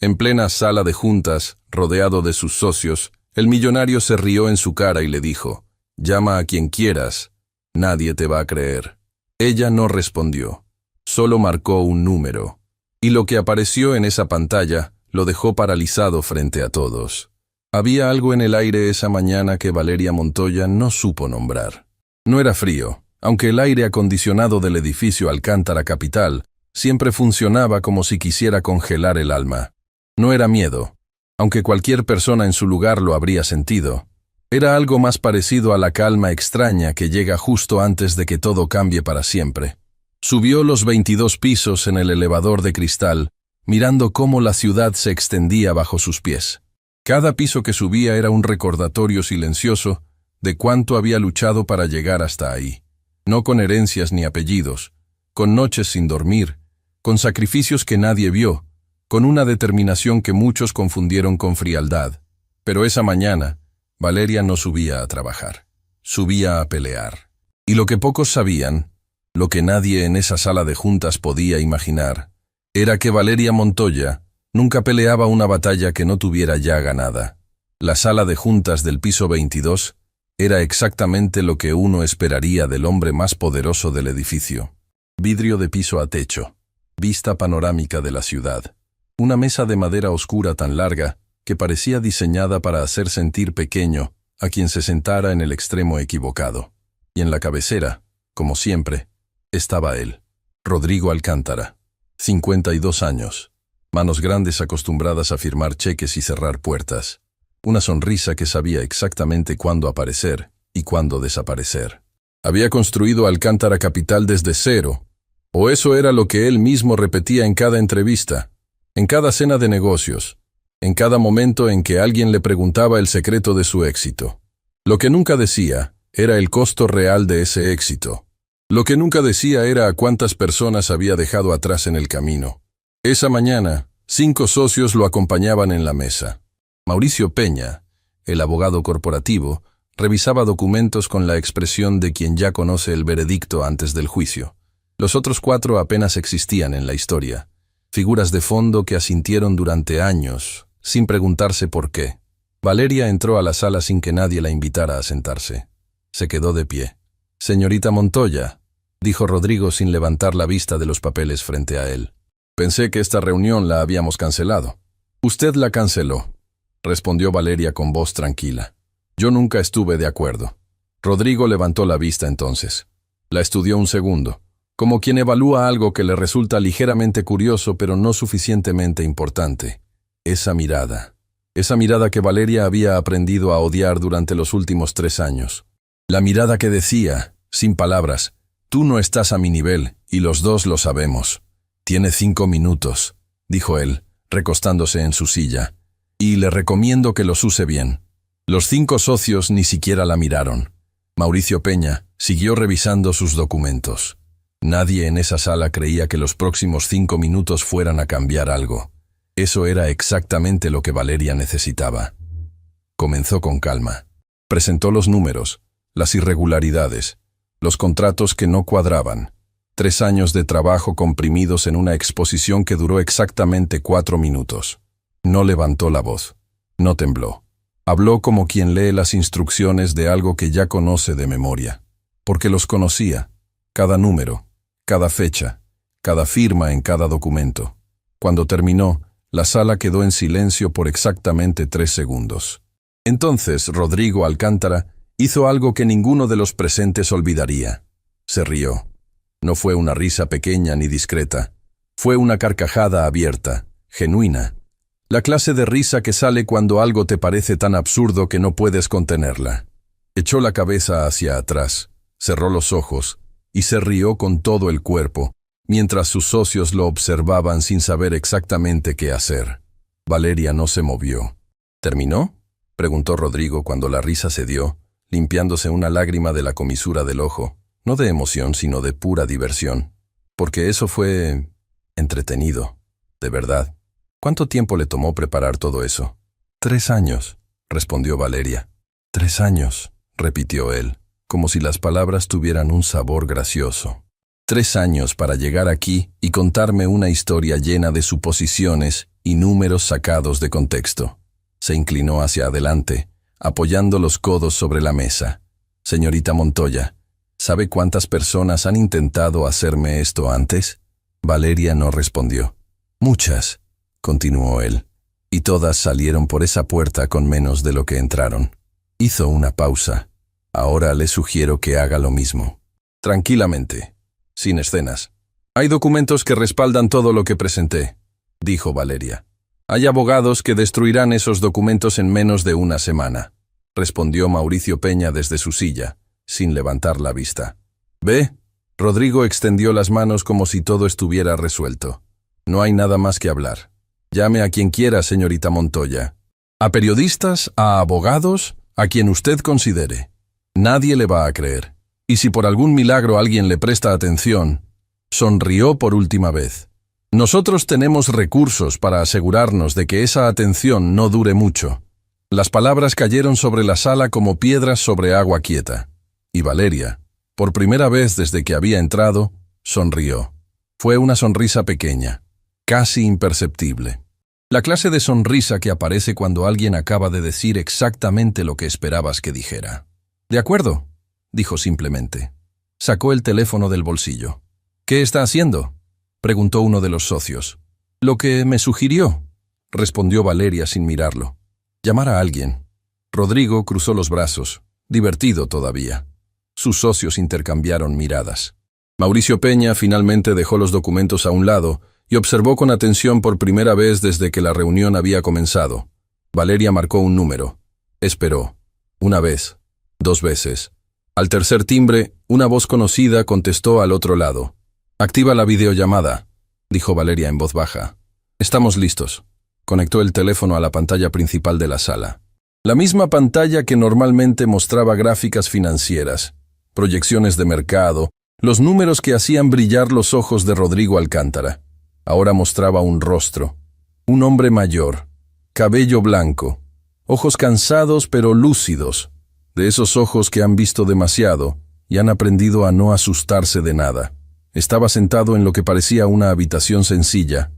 En plena sala de juntas, rodeado de sus socios, el millonario se rió en su cara y le dijo: «Llama a quien quieras, nadie te va a creer». Ella no respondió, solo marcó un número, y lo que apareció en esa pantalla lo dejó paralizado frente a todos. Había algo en el aire esa mañana que Valeria Montoya no supo nombrar. No era frío, aunque el aire acondicionado del edificio Alcántara Capital siempre funcionaba como si quisiera congelar el alma. No era miedo, aunque cualquier persona en su lugar lo habría sentido. Era algo más parecido a la calma extraña que llega justo antes de que todo cambie para siempre. Subió los 22 pisos en el elevador de cristal, mirando cómo la ciudad se extendía bajo sus pies. Cada piso que subía era un recordatorio silencioso de cuánto había luchado para llegar hasta ahí. No con herencias ni apellidos, con noches sin dormir, con sacrificios que nadie vio, con una determinación que muchos confundieron con frialdad. Pero esa mañana, Valeria no subía a trabajar, subía a pelear. Y lo que pocos sabían, lo que nadie en esa sala de juntas podía imaginar, era que Valeria Montoya nunca peleaba una batalla que no tuviera ya ganada. La sala de juntas del piso 22 era exactamente lo que uno esperaría del hombre más poderoso del edificio. Vidrio de piso a techo, vista panorámica de la ciudad. Una mesa de madera oscura tan larga que parecía diseñada para hacer sentir pequeño a quien se sentara en el extremo equivocado. Y en la cabecera, como siempre, estaba él, Rodrigo Alcántara, 52 años, manos grandes acostumbradas a firmar cheques y cerrar puertas, una sonrisa que sabía exactamente cuándo aparecer y cuándo desaparecer. Había construido Alcántara Capital desde cero, o eso era lo que él mismo repetía en cada entrevista, en cada cena de negocios, en cada momento en que alguien le preguntaba el secreto de su éxito. Lo que nunca decía era el costo real de ese éxito. Lo que nunca decía era a cuántas personas había dejado atrás en el camino. Esa mañana, 5 socios lo acompañaban en la mesa. Mauricio Peña, el abogado corporativo, revisaba documentos con la expresión de quien ya conoce el veredicto antes del juicio. Los otros 4 apenas existían en la historia. Figuras de fondo que asintieron durante años, sin preguntarse por qué. Valeria entró a la sala sin que nadie la invitara a sentarse. Se quedó de pie. «Señorita Montoya», dijo Rodrigo sin levantar la vista de los papeles frente a él. «Pensé que esta reunión la habíamos cancelado». «Usted la canceló», respondió Valeria con voz tranquila. «Yo nunca estuve de acuerdo». Rodrigo levantó la vista entonces. La estudió un segundo, como quien evalúa algo que le resulta ligeramente curioso pero no suficientemente importante. Esa mirada que Valeria había aprendido a odiar durante los últimos 3 años. La mirada que decía, sin palabras: «Tú no estás a mi nivel, y los dos lo sabemos». «Tiene 5 minutos», dijo él, recostándose en su silla, «y le recomiendo que los use bien». Los 5 socios ni siquiera la miraron. Mauricio Peña siguió revisando sus documentos. Nadie en esa sala creía que los próximos 5 minutos fueran a cambiar algo. Eso era exactamente lo que Valeria necesitaba. Comenzó con calma. Presentó los números, las irregularidades, los contratos que no cuadraban. 3 años de trabajo comprimidos en una exposición que duró exactamente 4 minutos. No levantó la voz. No tembló. Habló como quien lee las instrucciones de algo que ya conoce de memoria. Porque los conocía. Cada número, cada fecha, cada firma en cada documento. Cuando terminó, la sala quedó en silencio por exactamente 3 segundos. Entonces Rodrigo Alcántara hizo algo que ninguno de los presentes olvidaría. Se rió. No fue una risa pequeña ni discreta. Fue una carcajada abierta, genuina. La clase de risa que sale cuando algo te parece tan absurdo que no puedes contenerla. Echó la cabeza hacia atrás, cerró los ojos y se rió con todo el cuerpo, mientras sus socios lo observaban sin saber exactamente qué hacer. Valeria no se movió. «¿Terminó?», preguntó Rodrigo cuando la risa cedió, limpiándose una lágrima de la comisura del ojo, no de emoción sino de pura diversión. Porque eso fue entretenido, de verdad. ¿Cuánto tiempo le tomó preparar todo eso? 3 años, respondió Valeria. 3 años, repitió él, como si las palabras tuvieran un sabor gracioso. 3 años para llegar aquí y contarme una historia llena de suposiciones y números sacados de contexto. Se inclinó hacia adelante, apoyando los codos sobre la mesa. Señorita Montoya, ¿sabe cuántas personas han intentado hacerme esto antes? Valeria no respondió. Muchas, continuó él, y todas salieron por esa puerta con menos de lo que entraron. Hizo una pausa. Ahora le sugiero que haga lo mismo. Tranquilamente, sin escenas. Hay documentos que respaldan todo lo que presenté, dijo Valeria. Hay abogados que destruirán esos documentos en menos de una semana, respondió Mauricio Peña desde su silla, sin levantar la vista. ¿Ve? Rodrigo extendió las manos como si todo estuviera resuelto. No hay nada más que hablar. Llame a quien quiera, señorita Montoya. A periodistas, a abogados, a quien usted considere. Nadie le va a creer. Y si por algún milagro alguien le presta atención, sonrió por última vez. Nosotros tenemos recursos para asegurarnos de que esa atención no dure mucho. Las palabras cayeron sobre la sala como piedras sobre agua quieta. Y Valeria, por primera vez desde que había entrado, sonrió. Fue una sonrisa pequeña, casi imperceptible. La clase de sonrisa que aparece cuando alguien acaba de decir exactamente lo que esperabas que dijera. «De acuerdo», dijo simplemente. Sacó el teléfono del bolsillo. «¿Qué está haciendo?», preguntó uno de los socios. «Lo que me sugirió», respondió Valeria sin mirarlo. «Llamar a alguien». Rodrigo cruzó los brazos, divertido todavía. Sus socios intercambiaron miradas. Mauricio Peña finalmente dejó los documentos a un lado y observó con atención por primera vez desde que la reunión había comenzado. Valeria marcó un número. Esperó. 1 vez, 2 veces. Al tercer timbre, una voz conocida contestó al otro lado. «Activa la videollamada», dijo Valeria en voz baja. «Estamos listos». Conectó el teléfono a la pantalla principal de la sala. La misma pantalla que normalmente mostraba gráficas financieras, proyecciones de mercado, los números que hacían brillar los ojos de Rodrigo Alcántara. Ahora mostraba un rostro. Un hombre mayor, cabello blanco, ojos cansados pero lúcidos, de esos ojos que han visto demasiado y han aprendido a no asustarse de nada. Estaba sentado en lo que parecía una habitación sencilla,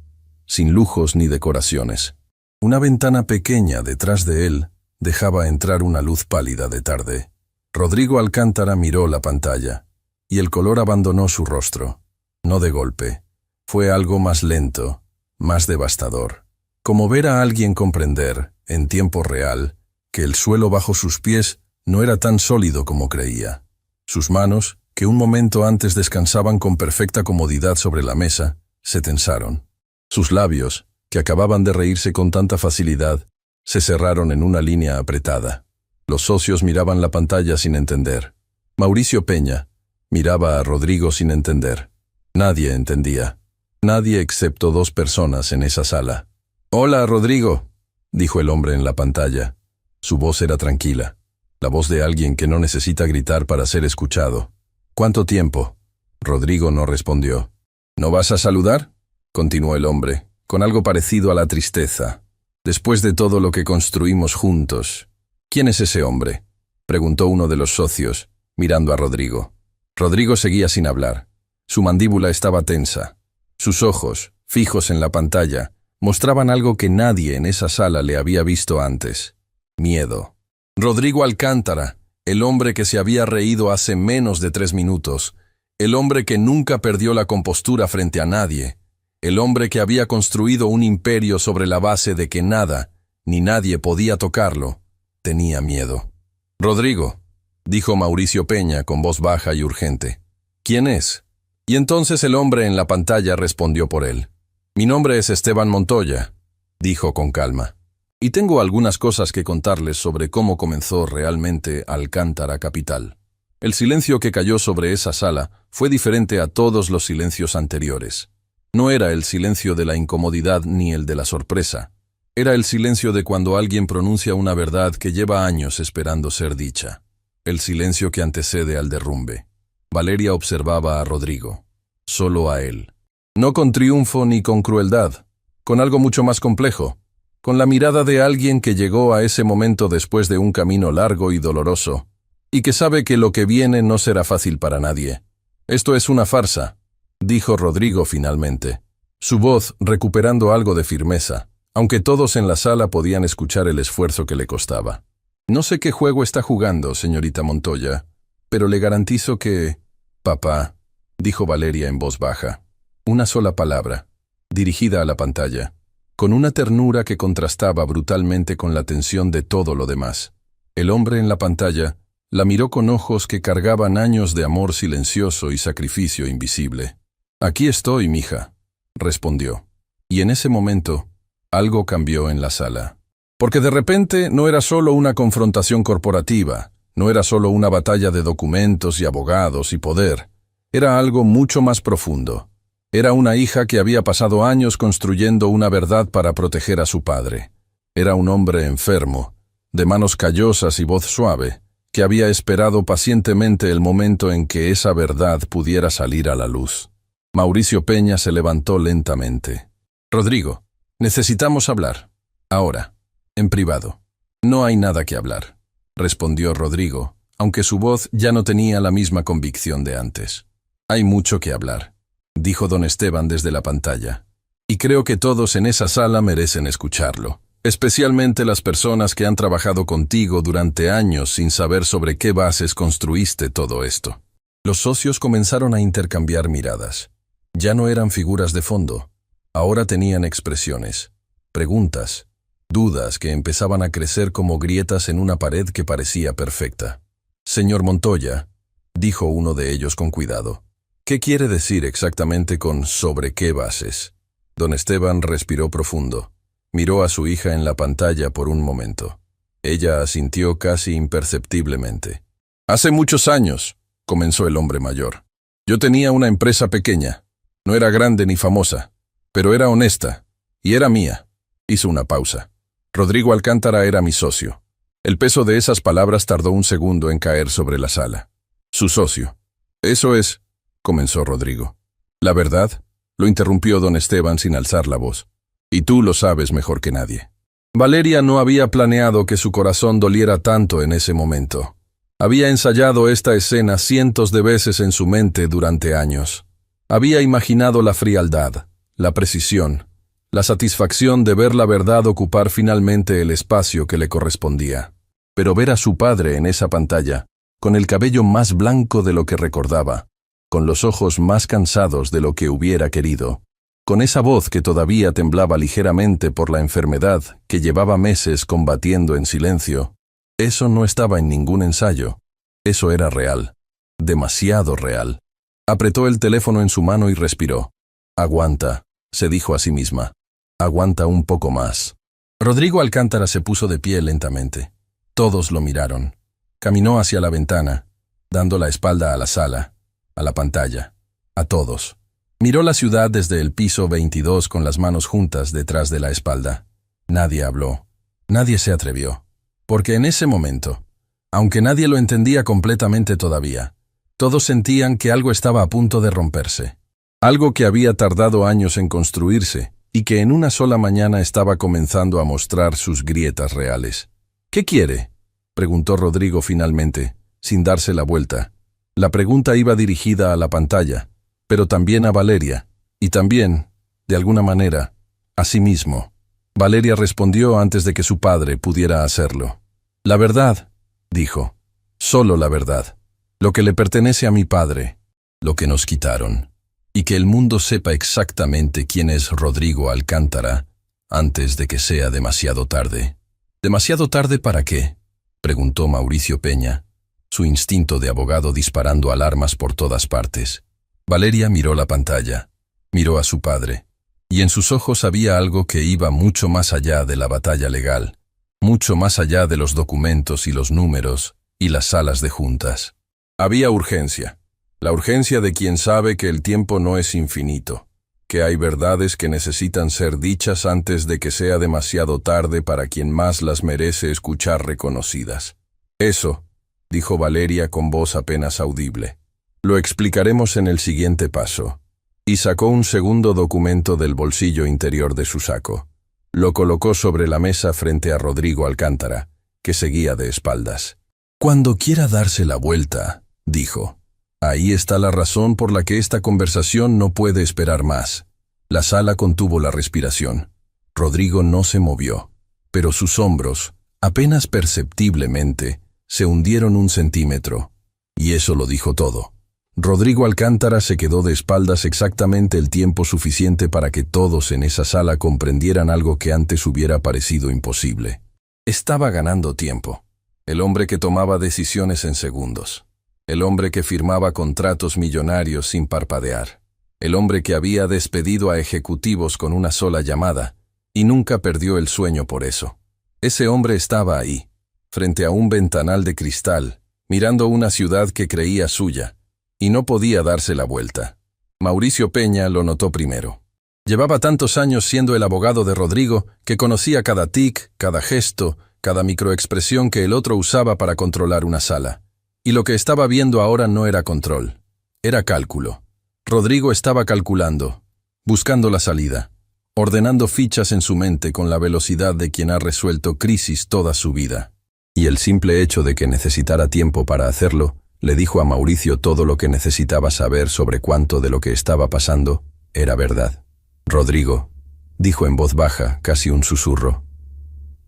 sin lujos ni decoraciones. Una ventana pequeña detrás de él dejaba entrar una luz pálida de tarde. Rodrigo Alcántara miró la pantalla, y el color abandonó su rostro. No de golpe. Fue algo más lento, más devastador. Como ver a alguien comprender, en tiempo real, que el suelo bajo sus pies no era tan sólido como creía. Sus manos, que un momento antes descansaban con perfecta comodidad sobre la mesa, se tensaron. Sus labios, que acababan de reírse con tanta facilidad, se cerraron en una línea apretada. Los socios miraban la pantalla sin entender. Mauricio Peña miraba a Rodrigo sin entender. Nadie entendía. Nadie excepto 2 personas en esa sala. «Hola, Rodrigo», dijo el hombre en la pantalla. Su voz era tranquila, la voz de alguien que no necesita gritar para ser escuchado. «¿Cuánto tiempo?». Rodrigo no respondió. «¿No vas a saludar?», continuó el hombre, con algo parecido a la tristeza. «Después de todo lo que construimos juntos». «¿Quién es ese hombre?», preguntó uno de los socios, mirando a Rodrigo. Rodrigo seguía sin hablar. Su mandíbula estaba tensa. Sus ojos, fijos en la pantalla, mostraban algo que nadie en esa sala le había visto antes. Miedo. Rodrigo Alcántara, el hombre que se había reído hace menos de 3 minutos, el hombre que nunca perdió la compostura frente a nadie, el hombre que había construido un imperio sobre la base de que nada, ni nadie podía tocarlo, tenía miedo. «Rodrigo», dijo Mauricio Peña con voz baja y urgente. «¿Quién es?». Y entonces el hombre en la pantalla respondió por él. «Mi nombre es Esteban Montoya», dijo con calma. «Y tengo algunas cosas que contarles sobre cómo comenzó realmente Alcántara Capital». El silencio que cayó sobre esa sala fue diferente a todos los silencios anteriores. No era el silencio de la incomodidad ni el de la sorpresa. Era el silencio de cuando alguien pronuncia una verdad que lleva años esperando ser dicha. El silencio que antecede al derrumbe. Valeria observaba a Rodrigo. Solo a él. No con triunfo ni con crueldad. Con algo mucho más complejo. Con la mirada de alguien que llegó a ese momento después de un camino largo y doloroso, y que sabe que lo que viene no será fácil para nadie. Esto es una farsa, dijo Rodrigo finalmente, su voz recuperando algo de firmeza, aunque todos en la sala podían escuchar el esfuerzo que le costaba. No sé qué juego está jugando, señorita Montoya, pero le garantizo que... Papá, dijo Valeria en voz baja, una sola palabra, dirigida a la pantalla, con una ternura que contrastaba brutalmente con la tensión de todo lo demás. El hombre en la pantalla la miró con ojos que cargaban años de amor silencioso y sacrificio invisible. «Aquí estoy, mija», respondió. Y en ese momento, algo cambió en la sala. Porque de repente no era solo una confrontación corporativa, no era solo una batalla de documentos y abogados y poder, era algo mucho más profundo. Era una hija que había pasado años construyendo una verdad para proteger a su padre. Era un hombre enfermo, de manos callosas y voz suave, que había esperado pacientemente el momento en que esa verdad pudiera salir a la luz. Mauricio Peña se levantó lentamente. «Rodrigo, necesitamos hablar. Ahora, en privado». «No hay nada que hablar», respondió Rodrigo, aunque su voz ya no tenía la misma convicción de antes. «Hay mucho que hablar», dijo don Esteban desde la pantalla. «Y creo que todos en esa sala merecen escucharlo. Especialmente las personas que han trabajado contigo durante años sin saber sobre qué bases construiste todo esto». Los socios comenzaron a intercambiar miradas. Ya no eran figuras de fondo. Ahora tenían expresiones, preguntas, dudas que empezaban a crecer como grietas en una pared que parecía perfecta. «Señor Montoya», dijo uno de ellos con cuidado, «¿qué quiere decir exactamente con sobre qué bases?» Don Esteban respiró profundo. Miró a su hija en la pantalla por un momento. Ella asintió casi imperceptiblemente. «Hace muchos años», comenzó el hombre mayor. «Yo tenía una empresa pequeña. No era grande ni famosa, pero era honesta, y era mía». Hizo una pausa. Rodrigo Alcántara era mi socio. El peso de esas palabras tardó un segundo en caer sobre la sala. «Su socio». «Eso es», comenzó Rodrigo. «La verdad», lo interrumpió don Esteban sin alzar la voz. «Y tú lo sabes mejor que nadie». Valeria no había planeado que su corazón doliera tanto en ese momento. Había ensayado esta escena cientos de veces en su mente durante años. Había imaginado la frialdad, la precisión, la satisfacción de ver la verdad ocupar finalmente el espacio que le correspondía. Pero ver a su padre en esa pantalla, con el cabello más blanco de lo que recordaba, con los ojos más cansados de lo que hubiera querido, con esa voz que todavía temblaba ligeramente por la enfermedad que llevaba meses combatiendo en silencio, eso no estaba en ningún ensayo. Eso era real, demasiado real. Apretó el teléfono en su mano y respiró. «Aguanta», se dijo a sí misma. «Aguanta un poco más». Rodrigo Alcántara se puso de pie lentamente. Todos lo miraron. Caminó hacia la ventana, dando la espalda a la sala, a la pantalla, a todos. Miró la ciudad desde el piso 22 con las manos juntas detrás de la espalda. Nadie habló. Nadie se atrevió. Porque en ese momento, aunque nadie lo entendía completamente todavía, todos sentían que algo estaba a punto de romperse. Algo que había tardado años en construirse y que en una sola mañana estaba comenzando a mostrar sus grietas reales. «¿Qué quiere?», preguntó Rodrigo finalmente, sin darse la vuelta. La pregunta iba dirigida a la pantalla, pero también a Valeria, y también, de alguna manera, a sí mismo. Valeria respondió antes de que su padre pudiera hacerlo. «La verdad», dijo, «solo la verdad, lo que le pertenece a mi padre, lo que nos quitaron, y que el mundo sepa exactamente quién es Rodrigo Alcántara antes de que sea demasiado tarde». «¿Demasiado tarde para qué?», preguntó Mauricio Peña, su instinto de abogado disparando alarmas por todas partes. Valeria miró la pantalla, miró a su padre, y en sus ojos había algo que iba mucho más allá de la batalla legal, mucho más allá de los documentos y los números y las salas de juntas. Había urgencia, la urgencia de quien sabe que el tiempo no es infinito, que hay verdades que necesitan ser dichas antes de que sea demasiado tarde para quien más las merece escuchar reconocidas. «Eso», dijo Valeria con voz apenas audible. «Lo explicaremos en el siguiente paso». Y sacó un segundo documento del bolsillo interior de su saco. Lo colocó sobre la mesa frente a Rodrigo Alcántara, que seguía de espaldas. «Cuando quiera darse la vuelta», dijo, Ahí está la razón por la que esta conversación no puede esperar más. La sala contuvo la respiración. Rodrigo no se movió, pero sus hombros, apenas perceptiblemente, se hundieron 1 centímetro. Y eso lo dijo todo. Rodrigo Alcántara se quedó de espaldas exactamente el tiempo suficiente para que todos en esa sala comprendieran algo que antes hubiera parecido imposible. Estaba ganando tiempo. El hombre que tomaba decisiones en segundos. El hombre que firmaba contratos millonarios sin parpadear. El hombre que había despedido a ejecutivos con una sola llamada, y nunca perdió el sueño por eso. Ese hombre estaba ahí, frente a un ventanal de cristal, mirando una ciudad que creía suya, y no podía darse la vuelta. Mauricio Peña lo notó primero. Llevaba tantos años siendo el abogado de Rodrigo que conocía cada tic, cada gesto, cada microexpresión que el otro usaba para controlar una sala. Y lo que estaba viendo ahora no era control, era cálculo. Rodrigo estaba calculando, buscando la salida, ordenando fichas en su mente con la velocidad de quien ha resuelto crisis toda su vida. Y el simple hecho de que necesitara tiempo para hacerlo, le dijo a Mauricio todo lo que necesitaba saber sobre cuánto de lo que estaba pasando era verdad. Rodrigo, dijo en voz baja, casi un susurro.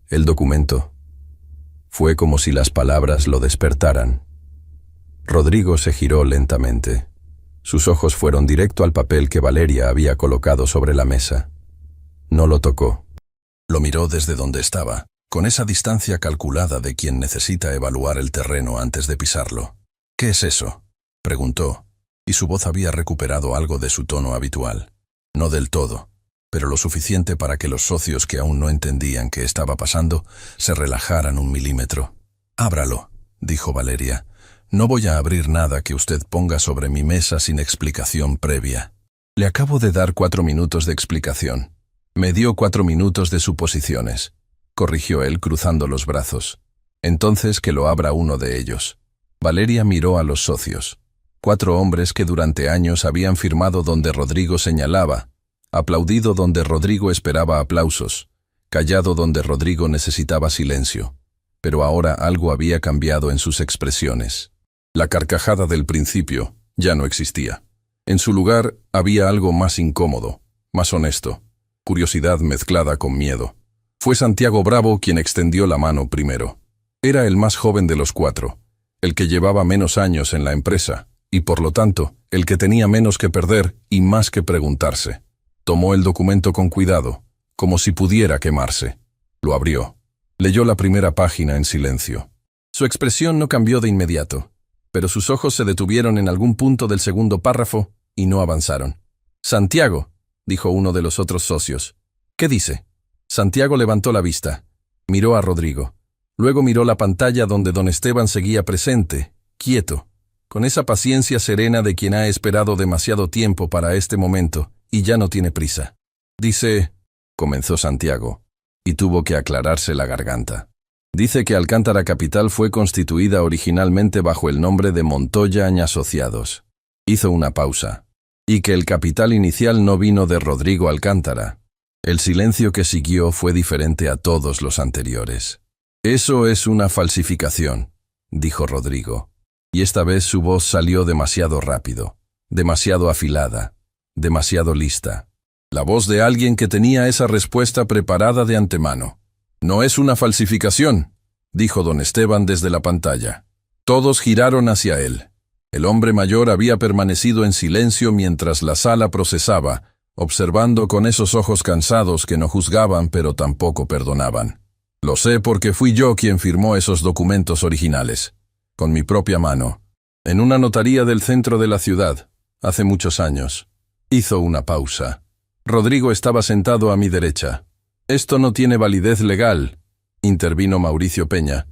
El documento. Fue como si las palabras lo despertaran. Rodrigo se giró lentamente. Sus ojos fueron directo al papel que Valeria había colocado sobre la mesa. No lo tocó. Lo miró desde donde estaba, con esa distancia calculada de quien necesita evaluar el terreno antes de pisarlo. «¿Qué es eso?», preguntó, y su voz había recuperado algo de su tono habitual. No del todo, pero lo suficiente para que los socios que aún no entendían qué estaba pasando se relajaran 1 milímetro. «Ábralo», dijo Valeria. «No voy a abrir nada que usted ponga sobre mi mesa sin explicación previa. Le acabo de dar 4 minutos de explicación. Me dio 4 minutos de suposiciones», corrigió él cruzando los brazos. «Entonces que lo abra uno de ellos». Valeria miró a los socios. 4 hombres que durante años habían firmado donde Rodrigo señalaba, aplaudido donde Rodrigo esperaba aplausos, callado donde Rodrigo necesitaba silencio. Pero ahora algo había cambiado en sus expresiones. La carcajada del principio ya no existía. En su lugar había algo más incómodo, más honesto, curiosidad mezclada con miedo. Fue Santiago Bravo quien extendió la mano primero. Era el más joven de los 4, el que llevaba menos años en la empresa, y por lo tanto, el que tenía menos que perder y más que preguntarse. Tomó el documento con cuidado, como si pudiera quemarse. Lo abrió. Leyó la primera página en silencio. Su expresión no cambió de inmediato, pero sus ojos se detuvieron en algún punto del segundo párrafo y no avanzaron. «Santiago», dijo uno de los otros socios. «¿Qué dice?». Santiago levantó la vista. Miró a Rodrigo. Luego miró la pantalla donde don Esteban seguía presente, quieto, con esa paciencia serena de quien ha esperado demasiado tiempo para este momento y ya no tiene prisa. «Dice», comenzó Santiago, y tuvo que aclararse la garganta. «Dice que Alcántara Capital fue constituida originalmente bajo el nombre de Montoya & Asociados». Hizo una pausa. «Y que el capital inicial no vino de Rodrigo Alcántara». El silencio que siguió fue diferente a todos los anteriores. «Eso es una falsificación», dijo Rodrigo. Y esta vez su voz salió demasiado rápido, demasiado afilada, demasiado lista. La voz de alguien que tenía esa respuesta preparada de antemano. «No es una falsificación», dijo don Esteban desde la pantalla. Todos giraron hacia él. El hombre mayor había permanecido en silencio mientras la sala procesaba, observando con esos ojos cansados que no juzgaban pero tampoco perdonaban. «Lo sé porque fui yo quien firmó esos documentos originales, con mi propia mano, en una notaría del centro de la ciudad, hace muchos años». Hizo una pausa. Rodrigo estaba sentado a mi derecha. «Esto no tiene validez legal», intervino Mauricio Peña,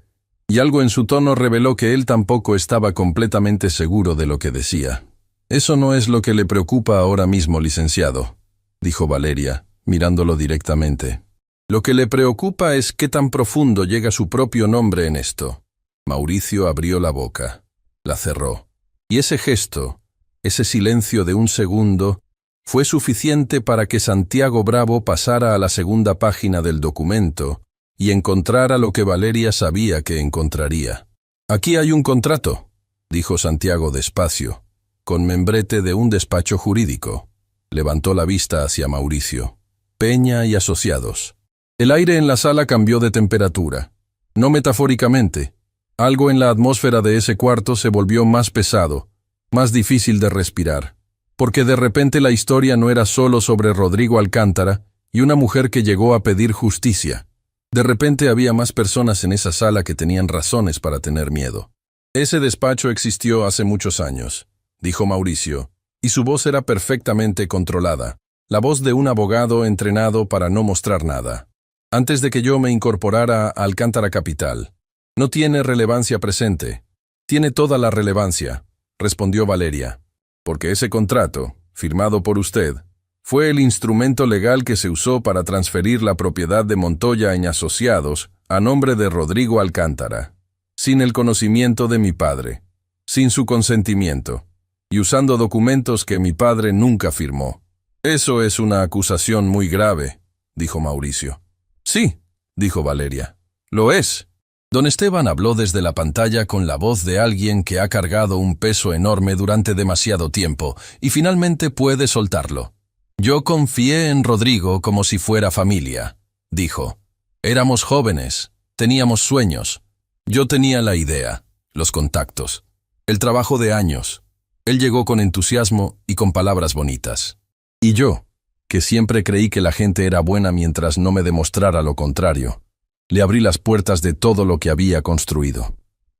y algo en su tono reveló que él tampoco estaba completamente seguro de lo que decía. «Eso no es lo que le preocupa ahora mismo, licenciado», dijo Valeria, mirándolo directamente. «Lo que le preocupa es qué tan profundo llega su propio nombre en esto». Mauricio abrió la boca, la cerró, y ese gesto, ese silencio de 1 segundo, fue suficiente para que Santiago Bravo pasara a la segunda página del documento y encontrara lo que Valeria sabía que encontraría. «Aquí hay un contrato», dijo Santiago despacio, con membrete de un despacho jurídico. Levantó la vista hacia Mauricio. Peña y Asociados. El aire en la sala cambió de temperatura. No metafóricamente. Algo en la atmósfera de ese cuarto se volvió más pesado, más difícil de respirar, porque de repente la historia no era solo sobre Rodrigo Alcántara y una mujer que llegó a pedir justicia. De repente había más personas en esa sala que tenían razones para tener miedo. Ese despacho existió hace muchos años, dijo Mauricio, y su voz era perfectamente controlada, la voz de un abogado entrenado para no mostrar nada. Antes de que yo me incorporara a Alcántara Capital. No tiene relevancia presente. Tiene toda la relevancia, respondió Valeria, porque ese contrato, firmado por usted, fue el instrumento legal que se usó para transferir la propiedad de Montoya en Asociados a nombre de Rodrigo Alcántara, sin el conocimiento de mi padre, sin su consentimiento, y usando documentos que mi padre nunca firmó. Eso es una acusación muy grave, dijo Mauricio. Sí, dijo Valeria. Lo es. Don Esteban habló desde la pantalla con la voz de alguien que ha cargado un peso enorme durante demasiado tiempo y finalmente puede soltarlo. Yo confié en Rodrigo como si fuera familia, dijo. Éramos jóvenes, teníamos sueños. Yo tenía la idea, los contactos, el trabajo de años. Él llegó con entusiasmo y con palabras bonitas. Y yo, que siempre creí que la gente era buena mientras no me demostrara lo contrario, le abrí las puertas de todo lo que había construido.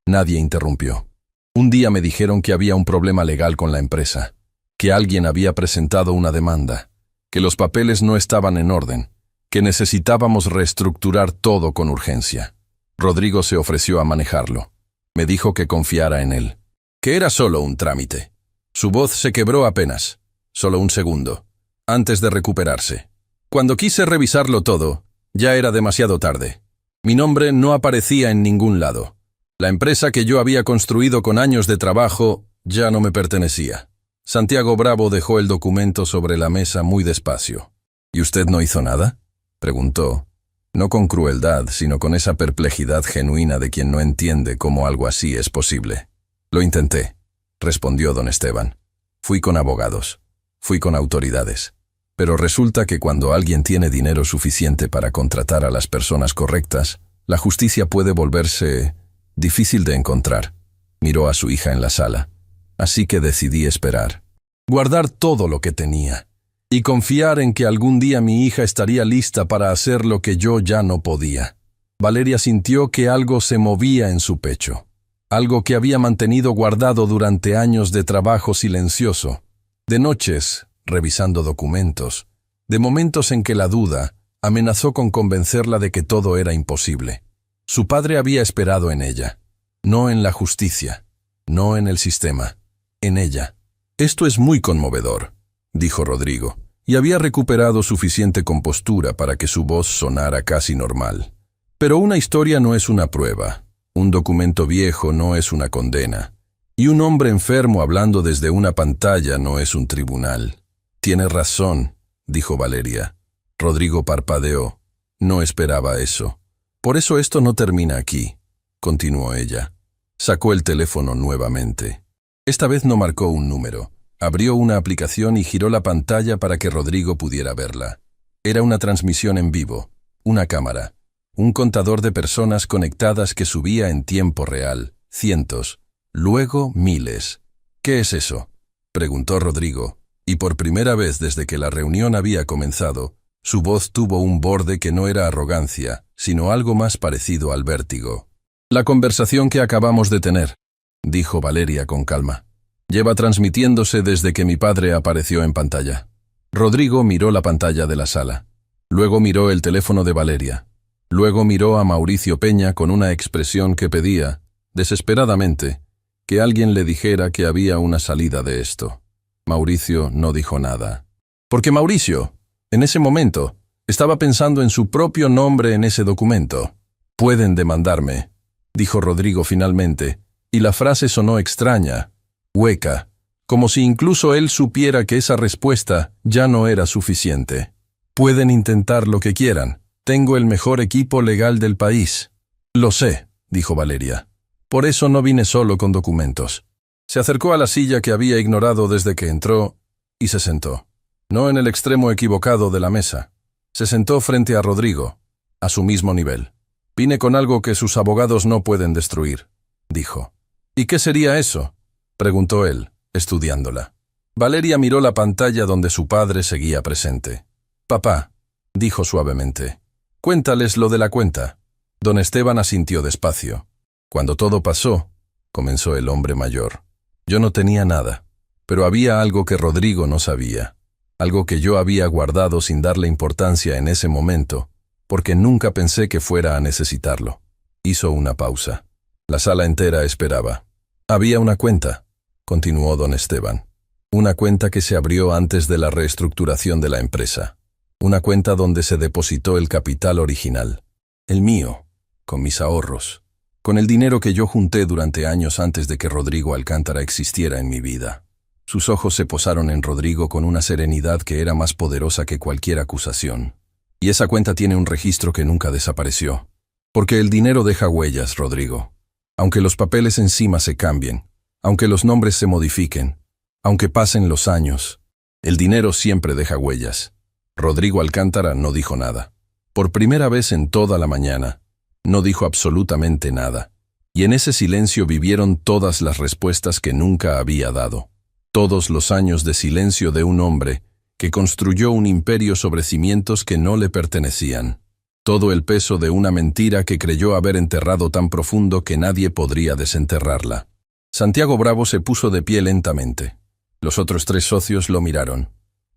Nadie interrumpió. Un día me dijeron que había un problema legal con la empresa, que alguien había presentado una demanda, que los papeles no estaban en orden, que necesitábamos reestructurar todo con urgencia. Rodrigo se ofreció a manejarlo. Me dijo que confiara en él, que era solo un trámite. Su voz se quebró apenas, solo un segundo, antes de recuperarse. Cuando quise revisarlo todo, ya era demasiado tarde. Mi nombre no aparecía en ningún lado. La empresa que yo había construido con años de trabajo ya no me pertenecía. Santiago Bravo dejó el documento sobre la mesa muy despacio. ¿Y usted no hizo nada?, preguntó, no con crueldad, sino con esa perplejidad genuina de quien no entiende cómo algo así es posible. Lo intenté, respondió don Esteban. Fui con abogados, fui con autoridades. Pero resulta que cuando alguien tiene dinero suficiente para contratar a las personas correctas, la justicia puede volverse difícil de encontrar. Miró a su hija en la sala. Así que decidí esperar. Guardar todo lo que tenía. Y confiar en que algún día mi hija estaría lista para hacer lo que yo ya no podía. Valeria sintió que algo se movía en su pecho. Algo que había mantenido guardado durante años de trabajo silencioso. De noches, revisando documentos, de momentos en que la duda amenazó con convencerla de que todo era imposible. Su padre había esperado en ella, no en la justicia, no en el sistema, en ella. Esto es muy conmovedor, dijo Rodrigo, y había recuperado suficiente compostura para que su voz sonara casi normal. Pero una historia no es una prueba, un documento viejo no es una condena, y un hombre enfermo hablando desde una pantalla no es un tribunal. Tiene razón, dijo Valeria. Rodrigo parpadeó. No esperaba eso. Por eso esto no termina aquí, continuó ella. Sacó el teléfono nuevamente. Esta vez no marcó un número. Abrió una aplicación y giró la pantalla para que Rodrigo pudiera verla. Era una transmisión en vivo, una cámara, un contador de personas conectadas que subía en tiempo real, cientos, luego miles. ¿Qué es eso?, preguntó Rodrigo. Y por primera vez desde que la reunión había comenzado, su voz tuvo un borde que no era arrogancia, sino algo más parecido al vértigo. La conversación que acabamos de tener, dijo Valeria con calma, lleva transmitiéndose desde que mi padre apareció en pantalla. Rodrigo miró la pantalla de la sala. Luego miró el teléfono de Valeria. Luego miró a Mauricio Peña con una expresión que pedía, desesperadamente, que alguien le dijera que había una salida de esto. Mauricio no dijo nada. Porque Mauricio, en ese momento, estaba pensando en su propio nombre en ese documento. Pueden demandarme, dijo Rodrigo finalmente, y la frase sonó extraña, hueca, como si incluso él supiera que esa respuesta ya no era suficiente. Pueden intentar lo que quieran. Tengo el mejor equipo legal del país. Lo sé, dijo Valeria. Por eso no vine solo con documentos. Se acercó a la silla que había ignorado desde que entró y se sentó. No en el extremo equivocado de la mesa. Se sentó frente a Rodrigo, a su mismo nivel. «Vine con algo que sus abogados no pueden destruir», dijo. «¿Y qué sería eso?», preguntó él, estudiándola. Valeria miró la pantalla donde su padre seguía presente. «Papá», dijo suavemente, «cuéntales lo de la cuenta». Don Esteban asintió despacio. «Cuando todo pasó», comenzó el hombre mayor, «yo no tenía nada, pero había algo que Rodrigo no sabía, algo que yo había guardado sin darle importancia en ese momento, porque nunca pensé que fuera a necesitarlo». Hizo una pausa. La sala entera esperaba. «Había una cuenta», continuó don Esteban. «Una cuenta que se abrió antes de la reestructuración de la empresa. Una cuenta donde se depositó el capital original. El mío, con mis ahorros, con el dinero que yo junté durante años antes de que Rodrigo Alcántara existiera en mi vida». Sus ojos se posaron en Rodrigo con una serenidad que era más poderosa que cualquier acusación. «Y esa cuenta tiene un registro que nunca desapareció. Porque el dinero deja huellas, Rodrigo. Aunque los papeles encima se cambien, aunque los nombres se modifiquen, aunque pasen los años, el dinero siempre deja huellas». Rodrigo Alcántara no dijo nada. Por primera vez en toda la mañana, no dijo absolutamente nada. Y en ese silencio vivieron todas las respuestas que nunca había dado. Todos los años de silencio de un hombre que construyó un imperio sobre cimientos que no le pertenecían. Todo el peso de una mentira que creyó haber enterrado tan profundo que nadie podría desenterrarla. Santiago Bravo se puso de pie lentamente. Los otros 3 socios lo miraron.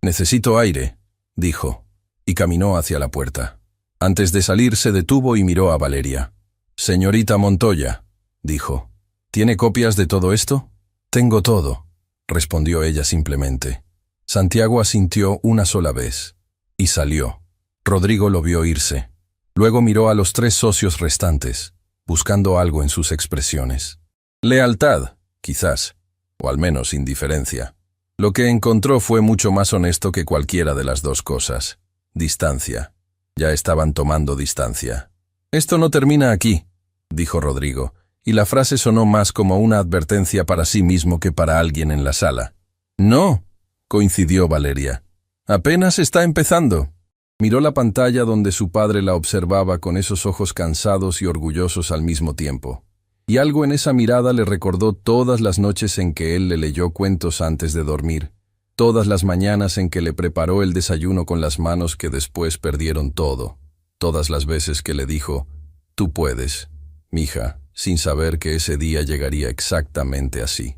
«Necesito aire», dijo, y caminó hacia la puerta. Antes de salir se detuvo y miró a Valeria. «Señorita Montoya», dijo, «¿tiene copias de todo esto?» «Tengo todo», respondió ella simplemente. Santiago asintió una sola vez, y salió. Rodrigo lo vio irse. Luego miró a los 3 socios restantes, buscando algo en sus expresiones. Lealtad, quizás, o al menos indiferencia. Lo que encontró fue mucho más honesto que cualquiera de las 2 cosas. Distancia. Ya estaban tomando distancia. «Esto no termina aquí», dijo Rodrigo, y la frase sonó más como una advertencia para sí mismo que para alguien en la sala. «No», coincidió Valeria. «Apenas está empezando». Miró la pantalla donde su padre la observaba con esos ojos cansados y orgullosos al mismo tiempo. Y algo en esa mirada le recordó todas las noches en que él le leyó cuentos antes de dormir, todas las mañanas en que le preparó el desayuno con las manos que después perdieron todo, todas las veces que le dijo, «Tú puedes, mija», sin saber que ese día llegaría exactamente así.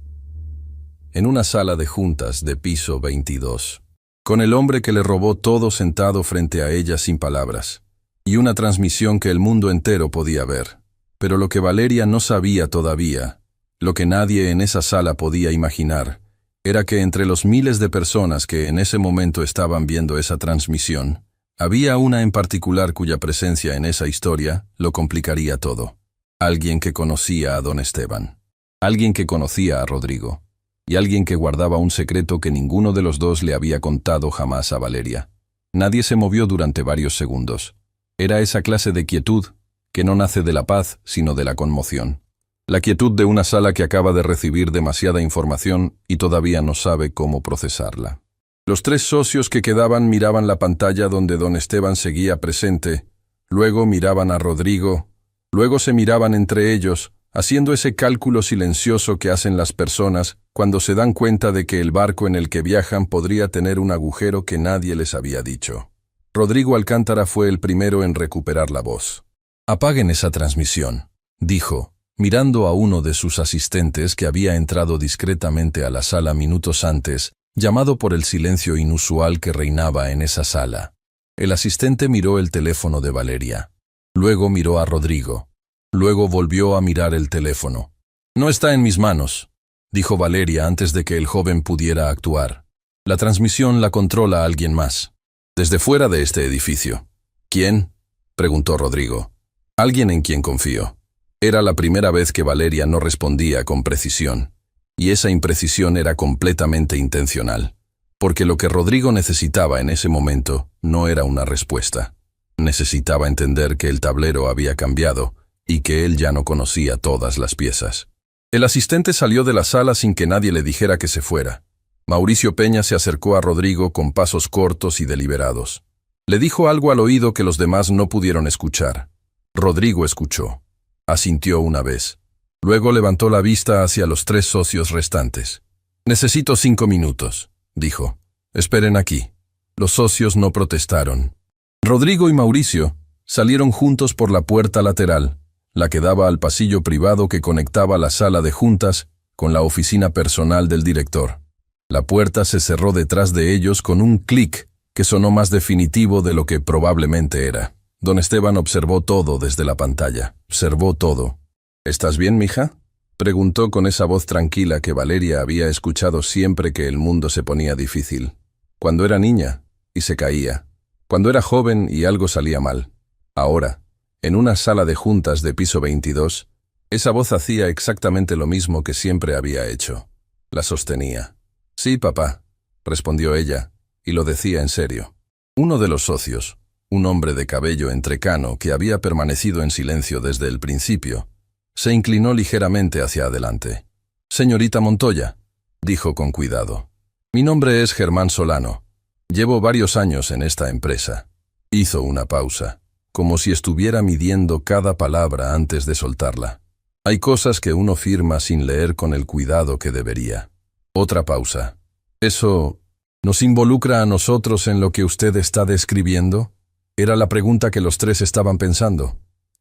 En una sala de juntas de piso 22, con el hombre que le robó todo sentado frente a ella sin palabras, y una transmisión que el mundo entero podía ver. Pero lo que Valeria no sabía todavía, lo que nadie en esa sala podía imaginar, era que entre los miles de personas que en ese momento estaban viendo esa transmisión, había una en particular cuya presencia en esa historia lo complicaría todo. Alguien que conocía a don Esteban, alguien que conocía a Rodrigo, y alguien que guardaba un secreto que ninguno de los 2 le había contado jamás a Valeria. Nadie se movió durante varios segundos. Era esa clase de quietud que no nace de la paz, sino de la conmoción. La quietud de una sala que acaba de recibir demasiada información y todavía no sabe cómo procesarla. Los 3 socios que quedaban miraban la pantalla donde don Esteban seguía presente, luego miraban a Rodrigo, luego se miraban entre ellos, haciendo ese cálculo silencioso que hacen las personas cuando se dan cuenta de que el barco en el que viajan podría tener un agujero que nadie les había dicho. Rodrigo Alcántara fue el primero en recuperar la voz. «Apaguen esa transmisión», dijo, mirando a uno de sus asistentes que había entrado discretamente a la sala minutos antes, llamado por el silencio inusual que reinaba en esa sala. El asistente miró el teléfono de Valeria. Luego miró a Rodrigo. Luego volvió a mirar el teléfono. «No está en mis manos», dijo Valeria antes de que el joven pudiera actuar. «La transmisión la controla alguien más. Desde fuera de este edificio». «¿Quién?», preguntó Rodrigo. «Alguien en quien confío». Era la primera vez que Valeria no respondía con precisión, y esa imprecisión era completamente intencional, porque lo que Rodrigo necesitaba en ese momento no era una respuesta. Necesitaba entender que el tablero había cambiado y que él ya no conocía todas las piezas. El asistente salió de la sala sin que nadie le dijera que se fuera. Mauricio Peña se acercó a Rodrigo con pasos cortos y deliberados. Le dijo algo al oído que los demás no pudieron escuchar. Rodrigo escuchó. Asintió una vez. Luego levantó la vista hacia los 3 socios restantes. «Necesito 5 minutos», dijo. «Esperen aquí». Los socios no protestaron. Rodrigo y Mauricio salieron juntos por la puerta lateral, la que daba al pasillo privado que conectaba la sala de juntas con la oficina personal del director. La puerta se cerró detrás de ellos con un clic que sonó más definitivo de lo que probablemente era. Don Esteban observó todo desde la pantalla. Observó todo. «¿Estás bien, mija?», preguntó con esa voz tranquila que Valeria había escuchado siempre que el mundo se ponía difícil. Cuando era niña, y se caía. Cuando era joven y algo salía mal. Ahora, en una sala de juntas de piso 22, esa voz hacía exactamente lo mismo que siempre había hecho. La sostenía. «Sí, papá», respondió ella, y lo decía en serio. Uno de los socios, un hombre de cabello entrecano que había permanecido en silencio desde el principio, se inclinó ligeramente hacia adelante. «Señorita Montoya», dijo con cuidado. «Mi nombre es Germán Solano. Llevo varios años en esta empresa». Hizo una pausa, como si estuviera midiendo cada palabra antes de soltarla. Hay cosas que uno firma sin leer con el cuidado que debería. Otra pausa. «¿Eso nos involucra a nosotros en lo que usted está describiendo?», era la pregunta que los 3 estaban pensando.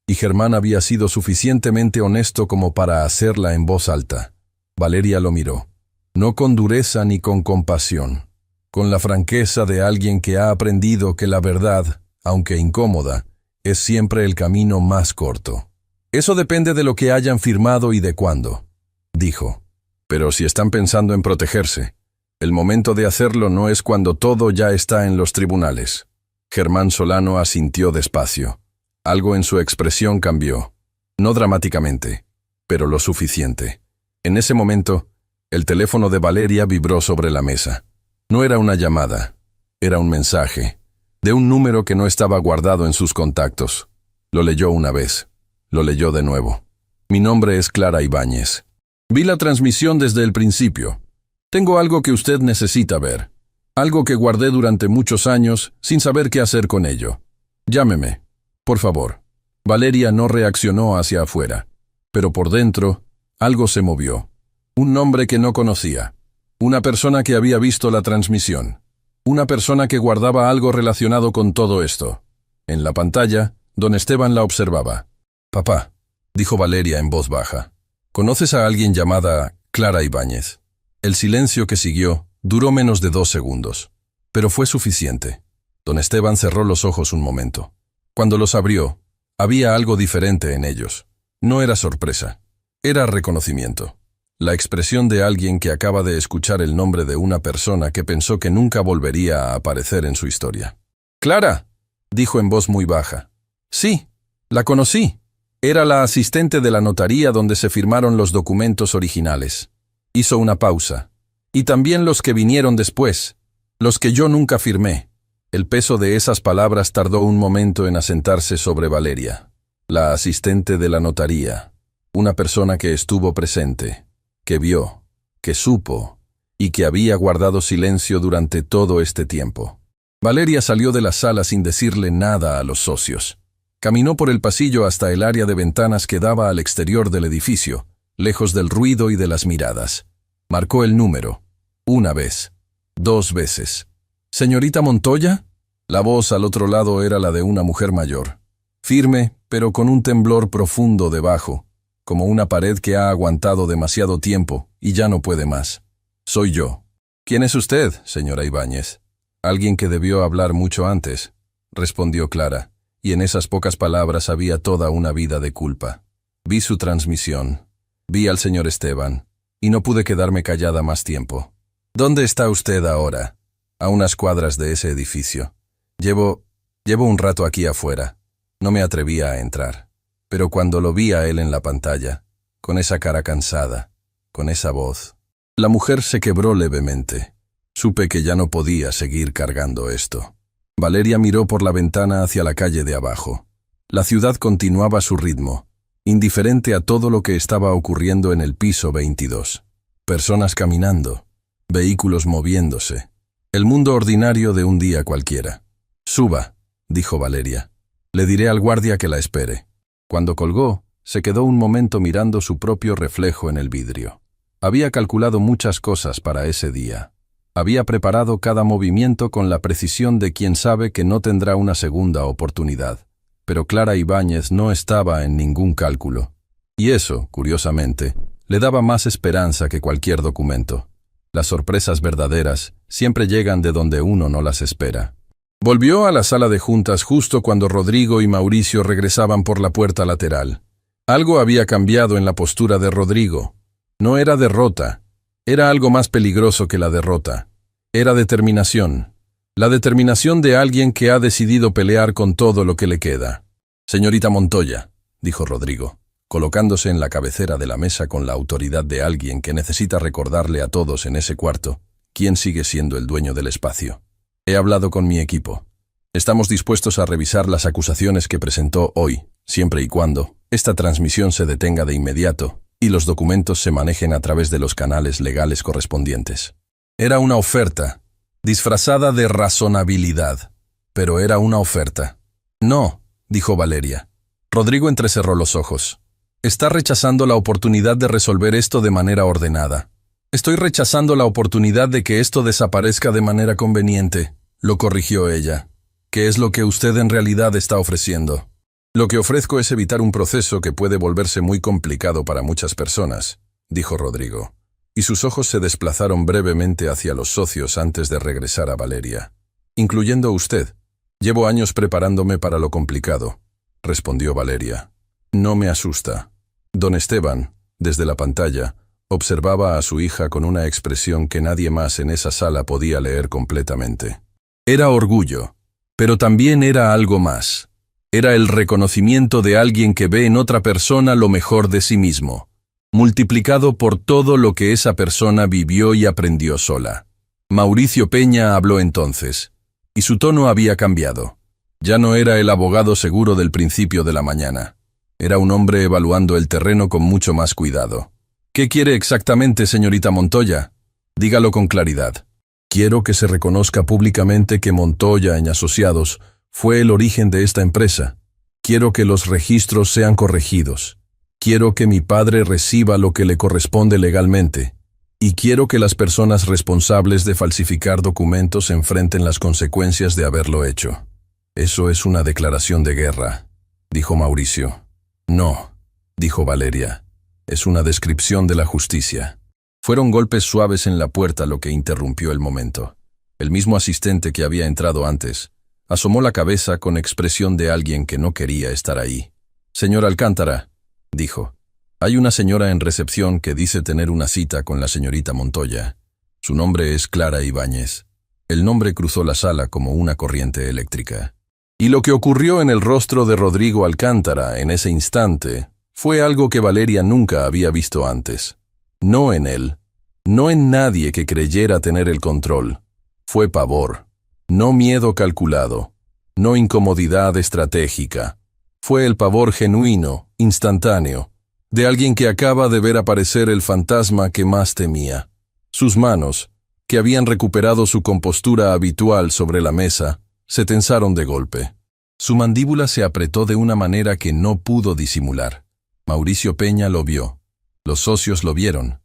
Y Germán había sido suficientemente honesto como para hacerla en voz alta. Valeria lo miró. No con dureza ni con compasión, con la franqueza de alguien que ha aprendido que la verdad, aunque incómoda, es siempre el camino más corto. «Eso depende de lo que hayan firmado y de cuándo», dijo. «Pero si están pensando en protegerse, el momento de hacerlo no es cuando todo ya está en los tribunales». Germán Solano asintió despacio. Algo en su expresión cambió. No dramáticamente, pero lo suficiente. En ese momento, el teléfono de Valeria vibró sobre la mesa. No era una llamada, era un mensaje, de un número que no estaba guardado en sus contactos. Lo leyó una vez, lo leyó de nuevo. «Mi nombre es Clara Ibáñez. Vi la transmisión desde el principio. Tengo algo que usted necesita ver. Algo que guardé durante muchos años sin saber qué hacer con ello. Llámeme, por favor». Valeria no reaccionó hacia afuera, pero por dentro algo se movió. Un nombre que no conocía. Una persona que había visto la transmisión. Una persona que guardaba algo relacionado con todo esto. En la pantalla, don Esteban la observaba. «Papá», dijo Valeria en voz baja, «¿conoces a alguien llamada Clara Ibáñez?». El silencio que siguió duró menos de 2 segundos, pero fue suficiente. Don Esteban cerró los ojos un momento. Cuando los abrió, había algo diferente en ellos. No era sorpresa, era reconocimiento. La expresión de alguien que acaba de escuchar el nombre de una persona que pensó que nunca volvería a aparecer en su historia. «Clara», dijo en voz muy baja. «Sí, la conocí. Era la asistente de la notaría donde se firmaron los documentos originales». Hizo una pausa. «Y también los que vinieron después, los que yo nunca firmé». El peso de esas palabras tardó un momento en asentarse sobre Valeria. La asistente de la notaría, una persona que estuvo presente, que vio, que supo y que había guardado silencio durante todo este tiempo. Valeria salió de la sala sin decirle nada a los socios. Caminó por el pasillo hasta el área de ventanas que daba al exterior del edificio, lejos del ruido y de las miradas. Marcó el número. 1 vez. 2 veces. «¿Señorita Montoya?». La voz al otro lado era la de una mujer mayor. Firme, pero con un temblor profundo debajo, como una pared que ha aguantado demasiado tiempo y ya no puede más. «Soy yo». «¿Quién es usted, señora Ibáñez?». «Alguien que debió hablar mucho antes», respondió Clara, y en esas pocas palabras había toda una vida de culpa. «Vi su transmisión. Vi al señor Esteban, y no pude quedarme callada más tiempo». «¿Dónde está usted ahora?». «A unas cuadras de ese edificio. Llevo un rato aquí afuera. No me atrevía a entrar. Pero cuando lo vi a él en la pantalla, con esa cara cansada, con esa voz». La mujer se quebró levemente. Supe que ya no podía seguir cargando esto. Valeria miró por la ventana hacia la calle de abajo. La ciudad continuaba su ritmo. indiferente a todo lo que estaba ocurriendo en el piso 22. Personas caminando, vehículos moviéndose. El mundo ordinario de un día cualquiera. «Suba», dijo Valeria. «Le diré al guardia que la espere». Cuando colgó, se quedó un momento mirando su propio reflejo en el vidrio. Había calculado muchas cosas para ese día. Había preparado cada movimiento con la precisión de quien sabe que no tendrá una segunda oportunidad. Pero Clara Ibáñez no estaba en ningún cálculo. Y eso, curiosamente, le daba más esperanza que cualquier documento. Las sorpresas verdaderas siempre llegan de donde uno no las espera. Volvió a la sala de juntas justo cuando Rodrigo y Mauricio regresaban por la puerta lateral. Algo había cambiado en la postura de Rodrigo. No era derrota, era algo más peligroso que la derrota. Era determinación. La determinación de alguien que ha decidido pelear con todo lo que le queda. «Señorita Montoya», dijo Rodrigo, colocándose en la cabecera de la mesa con la autoridad de alguien que necesita recordarle a todos en ese cuarto quién sigue siendo el dueño del espacio. «He hablado con mi equipo. Estamos dispuestos a revisar las acusaciones que presentó hoy, siempre y cuando esta transmisión se detenga de inmediato y los documentos se manejen a través de los canales legales correspondientes». Era una oferta, disfrazada de razonabilidad, pero era una oferta. «No», dijo Valeria. Rodrigo entrecerró los ojos. «Está rechazando la oportunidad de resolver esto de manera ordenada». «Estoy rechazando la oportunidad de que esto desaparezca de manera conveniente», lo corrigió ella. «¿Qué es lo que usted en realidad está ofreciendo?» «Lo que ofrezco es evitar un proceso que puede volverse muy complicado para muchas personas», dijo Rodrigo. Y sus ojos se desplazaron brevemente hacia los socios antes de regresar a Valeria. «Incluyendo usted. Llevo años preparándome para lo complicado», respondió Valeria. «No me asusta». Don Esteban, desde la pantalla, observaba a su hija con una expresión que nadie más en esa sala podía leer completamente. Era orgullo, pero también era algo más. Era el reconocimiento de alguien que ve en otra persona lo mejor de sí mismo, multiplicado por todo lo que esa persona vivió y aprendió sola. Mauricio Peña habló entonces, y su tono había cambiado. Ya no era el abogado seguro del principio de la mañana. Era un hombre evaluando el terreno con mucho más cuidado. «¿Qué quiere exactamente, señorita Montoya? Dígalo con claridad». «Quiero que se reconozca públicamente que Montoya y Asociados fue el origen de esta empresa. Quiero que los registros sean corregidos. Quiero que mi padre reciba lo que le corresponde legalmente. Y quiero que las personas responsables de falsificar documentos enfrenten las consecuencias de haberlo hecho». «Eso es una declaración de guerra», dijo Mauricio. «No», dijo Valeria. «Es una descripción de la justicia». Fueron golpes suaves en la puerta lo que interrumpió el momento. El mismo asistente que había entrado antes asomó la cabeza con expresión de alguien que no quería estar ahí. «Señor Alcántara», dijo, «hay una señora en recepción que dice tener una cita con la señorita Montoya. Su nombre es Clara Ibáñez». El nombre cruzó la sala como una corriente eléctrica. Y lo que ocurrió en el rostro de Rodrigo Alcántara en ese instante fue algo que Valeria nunca había visto antes. No en él, no en nadie que creyera tener el control. Fue pavor, no miedo calculado, no incomodidad estratégica. Fue el pavor genuino, instantáneo, de alguien que acaba de ver aparecer el fantasma que más temía. Sus manos, que habían recuperado su compostura habitual sobre la mesa, se tensaron de golpe. Su mandíbula se apretó de una manera que no pudo disimular. Mauricio Peña lo vio. Los socios lo vieron.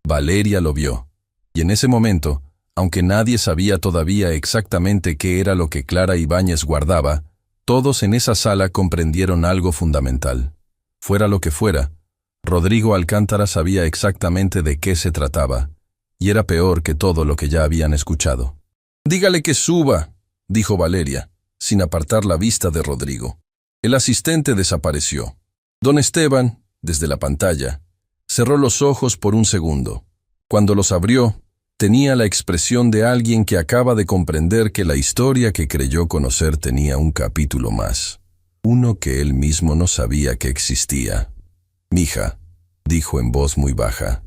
Valeria lo vio. Y en ese momento, aunque nadie sabía todavía exactamente qué era lo que Clara Ibáñez guardaba, todos en esa sala comprendieron algo fundamental. Fuera lo que fuera, Rodrigo Alcántara sabía exactamente de qué se trataba, y era peor que todo lo que ya habían escuchado. «Dígale que suba», dijo Valeria, sin apartar la vista de Rodrigo. El asistente desapareció. Don Esteban, desde la pantalla, cerró los ojos por un segundo. Cuando los abrió, tenía la expresión de alguien que acaba de comprender que la historia que creyó conocer tenía un capítulo más, uno que él mismo no sabía que existía. «Mija», dijo en voz muy baja.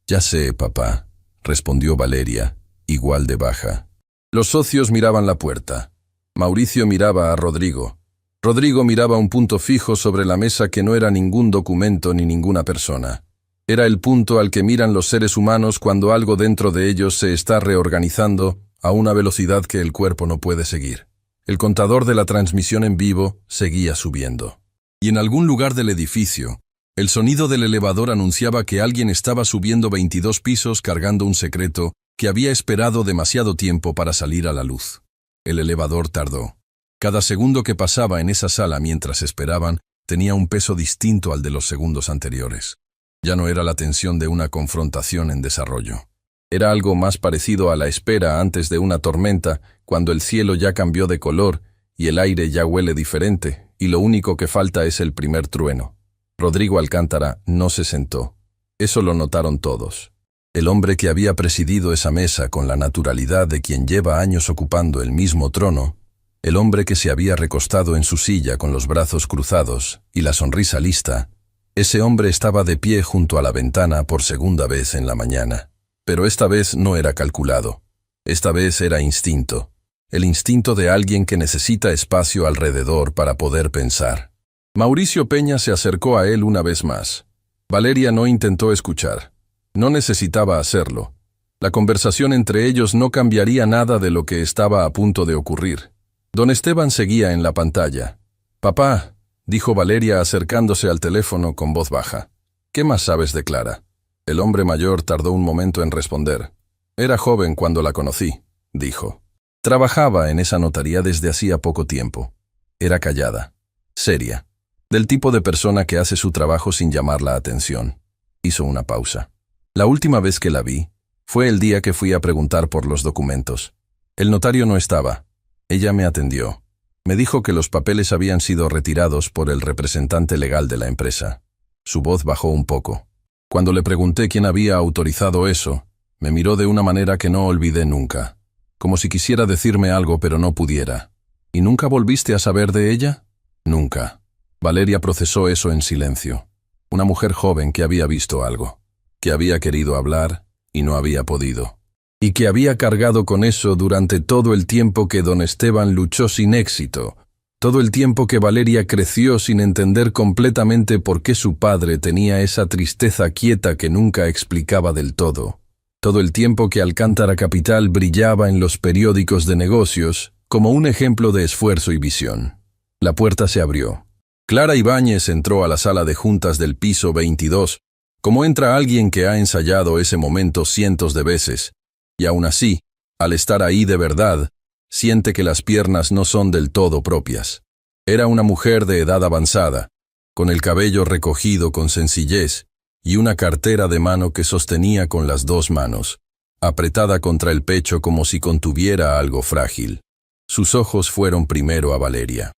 «Ya sé, papá», respondió Valeria, igual de baja. Los socios miraban la puerta. Mauricio miraba a Rodrigo. Rodrigo miraba un punto fijo sobre la mesa que no era ningún documento ni ninguna persona. Era el punto al que miran los seres humanos cuando algo dentro de ellos se está reorganizando a una velocidad que el cuerpo no puede seguir. El contador de la transmisión en vivo seguía subiendo. Y en algún lugar del edificio, el sonido del elevador anunciaba que alguien estaba subiendo 22 pisos cargando un secreto que había esperado demasiado tiempo para salir a la luz. El elevador tardó. Cada segundo que pasaba en esa sala mientras esperaban tenía un peso distinto al de los segundos anteriores. Ya no era la tensión de una confrontación en desarrollo. Era algo más parecido a la espera antes de una tormenta, cuando el cielo ya cambió de color y el aire ya huele diferente, y lo único que falta es el primer trueno. Rodrigo Alcántara no se sentó. Eso lo notaron todos. El hombre que había presidido esa mesa con la naturalidad de quien lleva años ocupando el mismo trono, el hombre que se había recostado en su silla con los brazos cruzados y la sonrisa lista, ese hombre estaba de pie junto a la ventana por segunda vez en la mañana. Pero esta vez no era calculado. Esta vez era instinto. El instinto de alguien que necesita espacio alrededor para poder pensar. Mauricio Peña se acercó a él una vez más. Valeria no intentó escuchar. No necesitaba hacerlo. La conversación entre ellos no cambiaría nada de lo que estaba a punto de ocurrir. Don Esteban seguía en la pantalla. «Papá», dijo Valeria acercándose al teléfono con voz baja. «¿Qué más sabes de Clara?» El hombre mayor tardó un momento en responder. «Era joven cuando la conocí», dijo. Trabajaba en esa notaría desde hacía poco tiempo. Era callada, seria, del tipo de persona que hace su trabajo sin llamar la atención. Hizo una pausa. La última vez que la vi fue el día que fui a preguntar por los documentos. El notario no estaba. Ella me atendió. Me dijo que los papeles habían sido retirados por el representante legal de la empresa. Su voz bajó un poco. Cuando le pregunté quién había autorizado eso, me miró de una manera que no olvidé nunca, como si quisiera decirme algo pero no pudiera. ¿Y nunca volviste a saber de ella? Nunca. Valeria procesó eso en silencio. Una mujer joven que había visto algo, que había querido hablar y no había podido, y que había cargado con eso durante todo el tiempo que don Esteban luchó sin éxito, todo el tiempo que Valeria creció sin entender completamente por qué su padre tenía esa tristeza quieta que nunca explicaba del todo, todo el tiempo que Alcántara Capital brillaba en los periódicos de negocios como un ejemplo de esfuerzo y visión. La puerta se abrió. Clara Ibáñez entró a la sala de juntas del piso 22, como entra alguien que ha ensayado ese momento cientos de veces, y aún así, al estar ahí de verdad, siente que las piernas no son del todo propias. Era una mujer de edad avanzada, con el cabello recogido con sencillez y una cartera de mano que sostenía con las dos manos, apretada contra el pecho como si contuviera algo frágil. Sus ojos fueron primero a Valeria,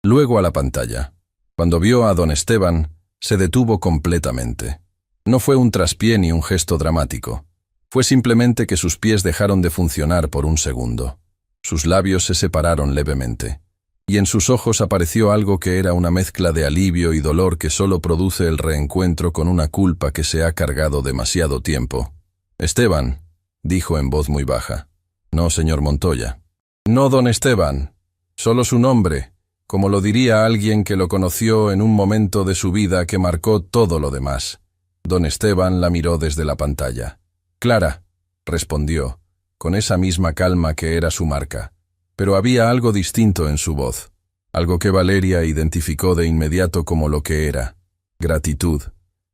luego a la pantalla. Cuando vio a don Esteban, se detuvo completamente. No fue un traspié ni un gesto dramático. Fue simplemente que sus pies dejaron de funcionar por un segundo. Sus labios se separaron levemente, y en sus ojos apareció algo que era una mezcla de alivio y dolor que solo produce el reencuentro con una culpa que se ha cargado demasiado tiempo. «Esteban», dijo en voz muy baja. «No, señor Montoya». «No, don Esteban. Solo su nombre, como lo diría alguien que lo conoció en un momento de su vida que marcó todo lo demás». Don Esteban la miró desde la pantalla. «Clara», respondió, con esa misma calma que era su marca, pero había algo distinto en su voz, algo que Valeria identificó de inmediato como lo que era: gratitud.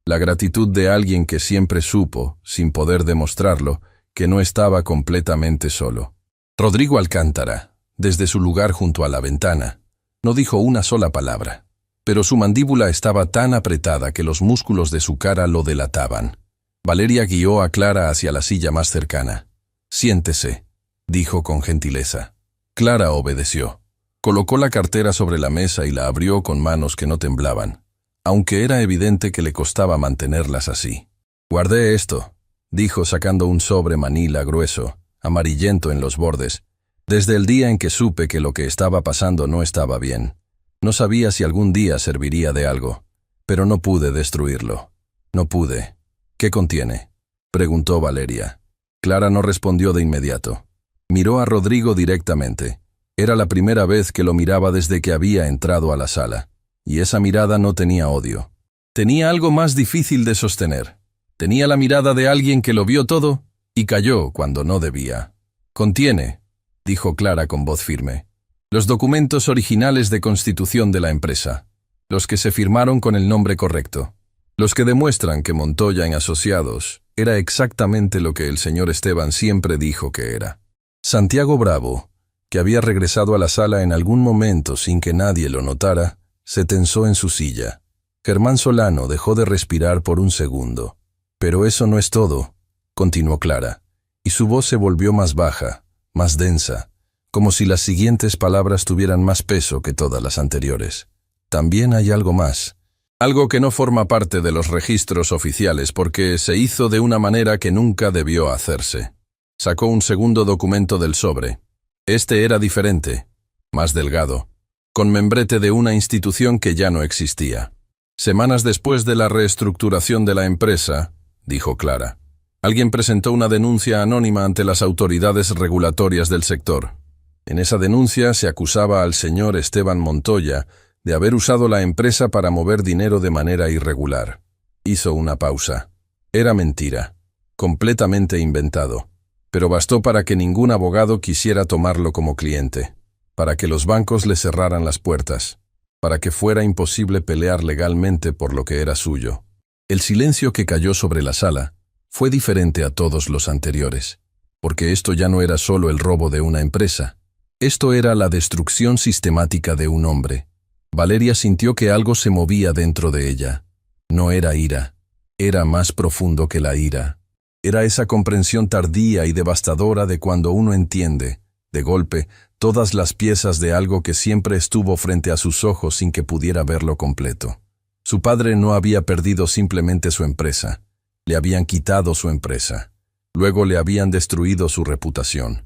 La gratitud de alguien que siempre supo, sin poder demostrarlo, que no estaba completamente solo. Rodrigo Alcántara, desde su lugar junto a la ventana, no dijo una sola palabra, pero su mandíbula estaba tan apretada que los músculos de su cara lo delataban. Valeria guió a Clara hacia la silla más cercana. «Siéntese», dijo con gentileza. Clara obedeció. Colocó la cartera sobre la mesa y la abrió con manos que no temblaban, aunque era evidente que le costaba mantenerlas así. «Guardé esto», dijo sacando un sobre manila grueso, amarillento en los bordes, «desde el día en que supe que lo que estaba pasando no estaba bien. No sabía si algún día serviría de algo, pero no pude destruirlo. No pude». «¿Qué contiene?», preguntó Valeria. Clara no respondió de inmediato. Miró a Rodrigo directamente. Era la primera vez que lo miraba desde que había entrado a la sala, y esa mirada no tenía odio. Tenía algo más difícil de sostener. Tenía la mirada de alguien que lo vio todo y calló cuando no debía. «Contiene», dijo Clara con voz firme, «los documentos originales de constitución de la empresa, los que se firmaron con el nombre correcto, los que demuestran que Montoya en Asociados era exactamente lo que el señor Esteban siempre dijo que era». Santiago Bravo, que había regresado a la sala en algún momento sin que nadie lo notara, se tensó en su silla. Germán Solano dejó de respirar por un segundo. «Pero eso no es todo», continuó Clara, y su voz se volvió más baja, más densa, como si las siguientes palabras tuvieran más peso que todas las anteriores. «También hay algo más, algo que no forma parte de los registros oficiales porque se hizo de una manera que nunca debió hacerse». Sacó un segundo documento del sobre. Este era diferente, más delgado, con membrete de una institución que ya no existía. «Semanas después de la reestructuración de la empresa», dijo Clara, «alguien presentó una denuncia anónima ante las autoridades regulatorias del sector. En esa denuncia se acusaba al señor Esteban Montoya de haber usado la empresa para mover dinero de manera irregular». Hizo una pausa. Era mentira, completamente inventado, pero bastó para que ningún abogado quisiera tomarlo como cliente, para que los bancos le cerraran las puertas, para que fuera imposible pelear legalmente por lo que era suyo. El silencio que cayó sobre la sala fue diferente a todos los anteriores, porque esto ya no era solo el robo de una empresa. Esto era la destrucción sistemática de un hombre. Valeria sintió que algo se movía dentro de ella. No era ira, era más profundo que la ira. Era esa comprensión tardía y devastadora de cuando uno entiende, de golpe, todas las piezas de algo que siempre estuvo frente a sus ojos sin que pudiera verlo completo. Su padre no había perdido simplemente su empresa, le habían quitado su empresa, luego le habían destruido su reputación,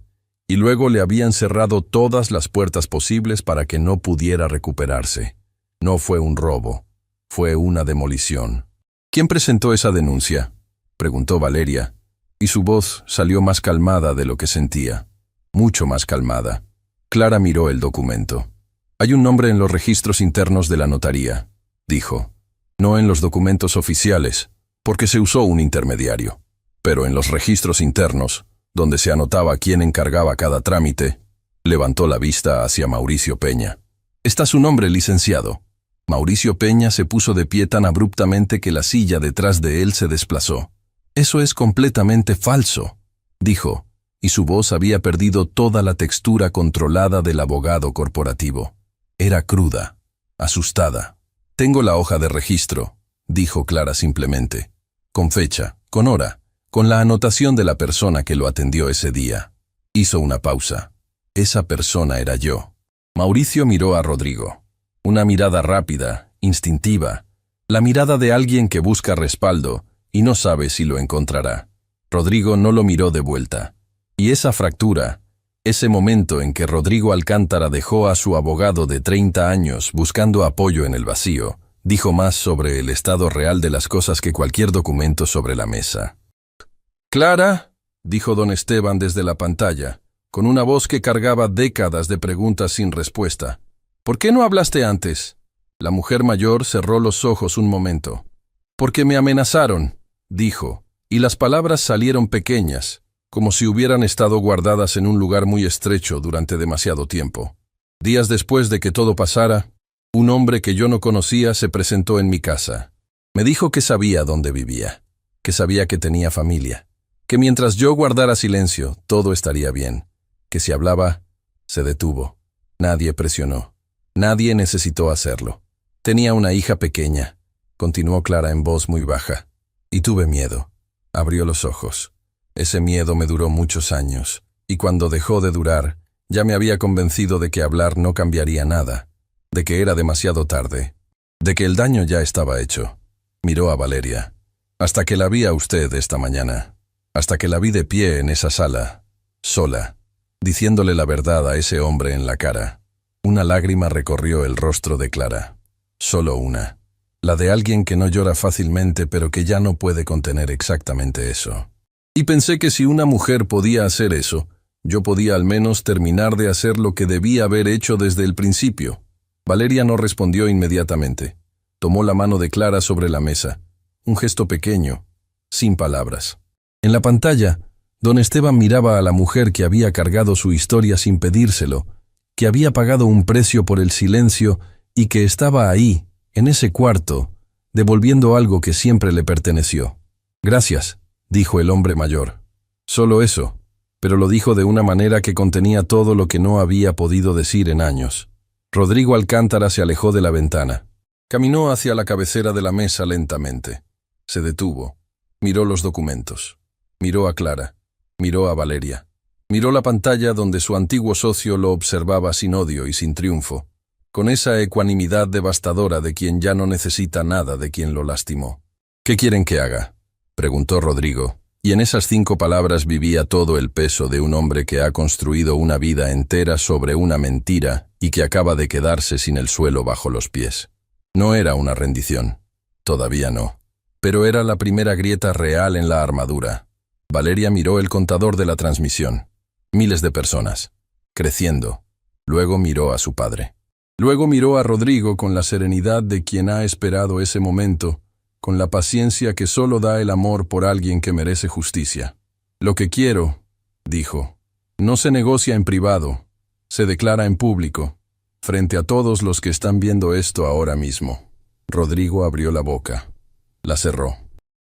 y luego le habían cerrado todas las puertas posibles para que no pudiera recuperarse. No fue un robo, fue una demolición. «¿Quién presentó esa denuncia?», preguntó Valeria, y su voz salió más calmada de lo que sentía, mucho más calmada. Clara miró el documento. «Hay un nombre en los registros internos de la notaría», dijo. «No en los documentos oficiales, porque se usó un intermediario. Pero en los registros internos, donde se anotaba quién encargaba cada trámite», levantó la vista hacia Mauricio Peña. «Está su nombre, licenciado». Mauricio Peña se puso de pie tan abruptamente que la silla detrás de él se desplazó. «Eso es completamente falso», dijo, y su voz había perdido toda la textura controlada del abogado corporativo. Era cruda, asustada. «Tengo la hoja de registro», dijo Clara simplemente, «con fecha, con hora, con la anotación de la persona que lo atendió ese día». Hizo una pausa. «Esa persona era yo». Mauricio miró a Rodrigo. Una mirada rápida, instintiva, la mirada de alguien que busca respaldo y no sabe si lo encontrará. Rodrigo no lo miró de vuelta. Y esa fractura, ese momento en que Rodrigo Alcántara dejó a su abogado de 30 años buscando apoyo en el vacío, dijo más sobre el estado real de las cosas que cualquier documento sobre la mesa. «Clara», dijo don Esteban desde la pantalla, con una voz que cargaba décadas de preguntas sin respuesta, «¿por qué no hablaste antes?». La mujer mayor cerró los ojos un momento. «Porque me amenazaron», dijo, y las palabras salieron pequeñas, como si hubieran estado guardadas en un lugar muy estrecho durante demasiado tiempo. «Días después de que todo pasara, un hombre que yo no conocía se presentó en mi casa. Me dijo que sabía dónde vivía, que sabía que tenía familia, que mientras yo guardara silencio, todo estaría bien, que si hablaba, se detuvo. Nadie presionó. Nadie necesitó hacerlo. Tenía una hija pequeña», continuó Clara en voz muy baja, «y tuve miedo». Abrió los ojos. Ese miedo me duró muchos años, y cuando dejó de durar, ya me había convencido de que hablar no cambiaría nada, de que era demasiado tarde, de que el daño ya estaba hecho. Miró a Valeria. «Hasta que la vi a usted esta mañana, hasta que la vi de pie en esa sala, sola, diciéndole la verdad a ese hombre en la cara». Una lágrima recorrió el rostro de Clara. Solo una. La de alguien que no llora fácilmente pero que ya no puede contener exactamente eso. «Y pensé que si una mujer podía hacer eso, Yo podía al menos terminar de hacer lo que debía haber hecho desde el principio. Valeria no respondió inmediatamente. Tomó la mano de Clara sobre la mesa. Un gesto pequeño, sin palabras. En la pantalla, don Esteban miraba a la mujer que había cargado su historia sin pedírselo, que había pagado un precio por el silencio y que estaba ahí, en ese cuarto, devolviendo algo que siempre le perteneció. «Gracias», dijo el hombre mayor. Solo eso, pero lo dijo de una manera que contenía todo lo que no había podido decir en años. Rodrigo Alcántara se alejó de la ventana. Caminó hacia la cabecera de la mesa lentamente. Se detuvo. Miró los documentos. Miró a Clara. Miró a Valeria. Miró la pantalla donde su antiguo socio lo observaba sin odio y sin triunfo, con esa ecuanimidad devastadora de quien ya no necesita nada de quien lo lastimó. «¿Qué quieren que haga?», preguntó Rodrigo, y en esas 5 palabras vivía todo el peso de un hombre que ha construido una vida entera sobre una mentira y que acaba de quedarse sin el suelo bajo los pies. No era una rendición. Todavía no. Pero era la primera grieta real en la armadura. Valeria miró el contador de la transmisión. Miles de personas. Creciendo. Luego miró a su padre. Luego miró a Rodrigo con la serenidad de quien ha esperado ese momento, con la paciencia que solo da el amor por alguien que merece justicia. «Lo que quiero», dijo, «no se negocia en privado, se declara en público, frente a todos los que están viendo esto ahora mismo». Rodrigo abrió la boca. La cerró.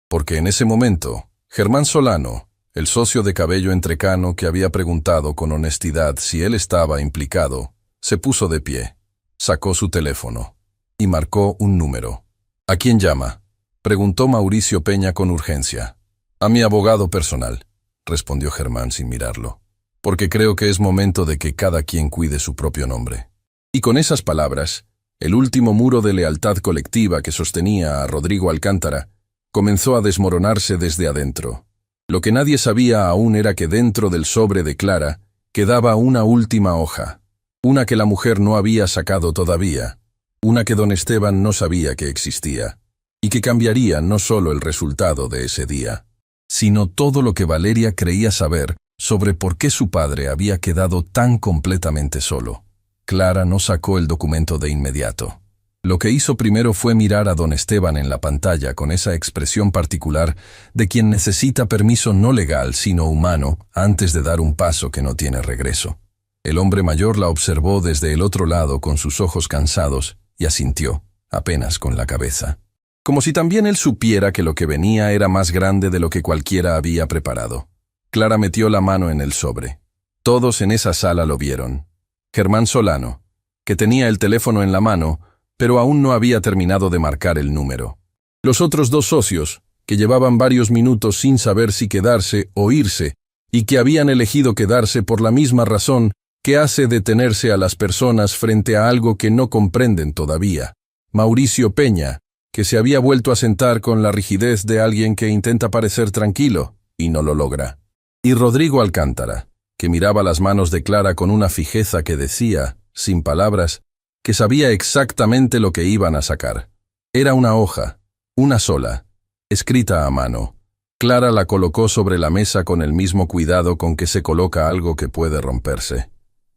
Porque en ese momento, Germán Solano, el socio de cabello entrecano que había preguntado con honestidad si él estaba implicado, se puso de pie, sacó su teléfono y marcó un número. «¿A quién llama?», preguntó Mauricio Peña con urgencia. «A mi abogado personal», respondió Germán sin mirarlo, «porque creo que es momento de que cada quien cuide su propio nombre». Y con esas palabras, el último muro de lealtad colectiva que sostenía a Rodrigo Alcántara comenzó a desmoronarse desde adentro. Lo que nadie sabía aún era que dentro del sobre de Clara quedaba una última hoja, una que la mujer no había sacado todavía, una que don Esteban no sabía que existía, y que cambiaría no solo el resultado de ese día, sino todo lo que Valeria creía saber sobre por qué su padre había quedado tan completamente solo. Clara no sacó el documento de inmediato. Lo que hizo primero fue mirar a don Esteban en la pantalla con esa expresión particular de quien necesita permiso no legal sino humano antes de dar un paso que no tiene regreso. El hombre mayor la observó desde el otro lado con sus ojos cansados y asintió, apenas con la cabeza. Como si también él supiera que lo que venía era más grande de lo que cualquiera había preparado. Clara metió la mano en el sobre. Todos en esa sala lo vieron. Germán Solano, que tenía el teléfono en la mano, pero aún no había terminado de marcar el número. Los otros 2 socios, que llevaban varios minutos sin saber si quedarse o irse, y que habían elegido quedarse por la misma razón que hace detenerse a las personas frente a algo que no comprenden todavía. Mauricio Peña, que se había vuelto a sentar con la rigidez de alguien que intenta parecer tranquilo, y no lo logra. Y Rodrigo Alcántara, que miraba las manos de Clara con una fijeza que decía, sin palabras, que sabía exactamente lo que iban a sacar. Era una hoja, una sola, escrita a mano. Clara la colocó sobre la mesa con el mismo cuidado con que se coloca algo que puede romperse.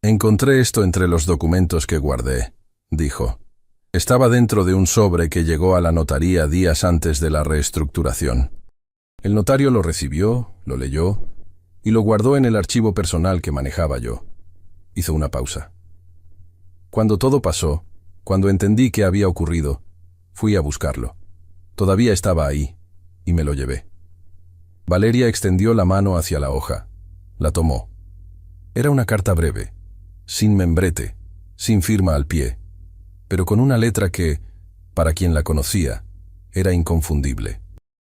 «Encontré esto entre los documentos que guardé», dijo. Estaba dentro de un sobre que llegó a la notaría días antes de la reestructuración. El notario lo recibió, lo leyó y lo guardó en el archivo personal que manejaba yo. Hizo una pausa. Cuando todo pasó, cuando entendí qué había ocurrido, fui a buscarlo. Todavía estaba ahí, y me lo llevé. Valeria extendió la mano hacia la hoja. La tomó. Era una carta breve, sin membrete, sin firma al pie, pero con una letra que, para quien la conocía, era inconfundible.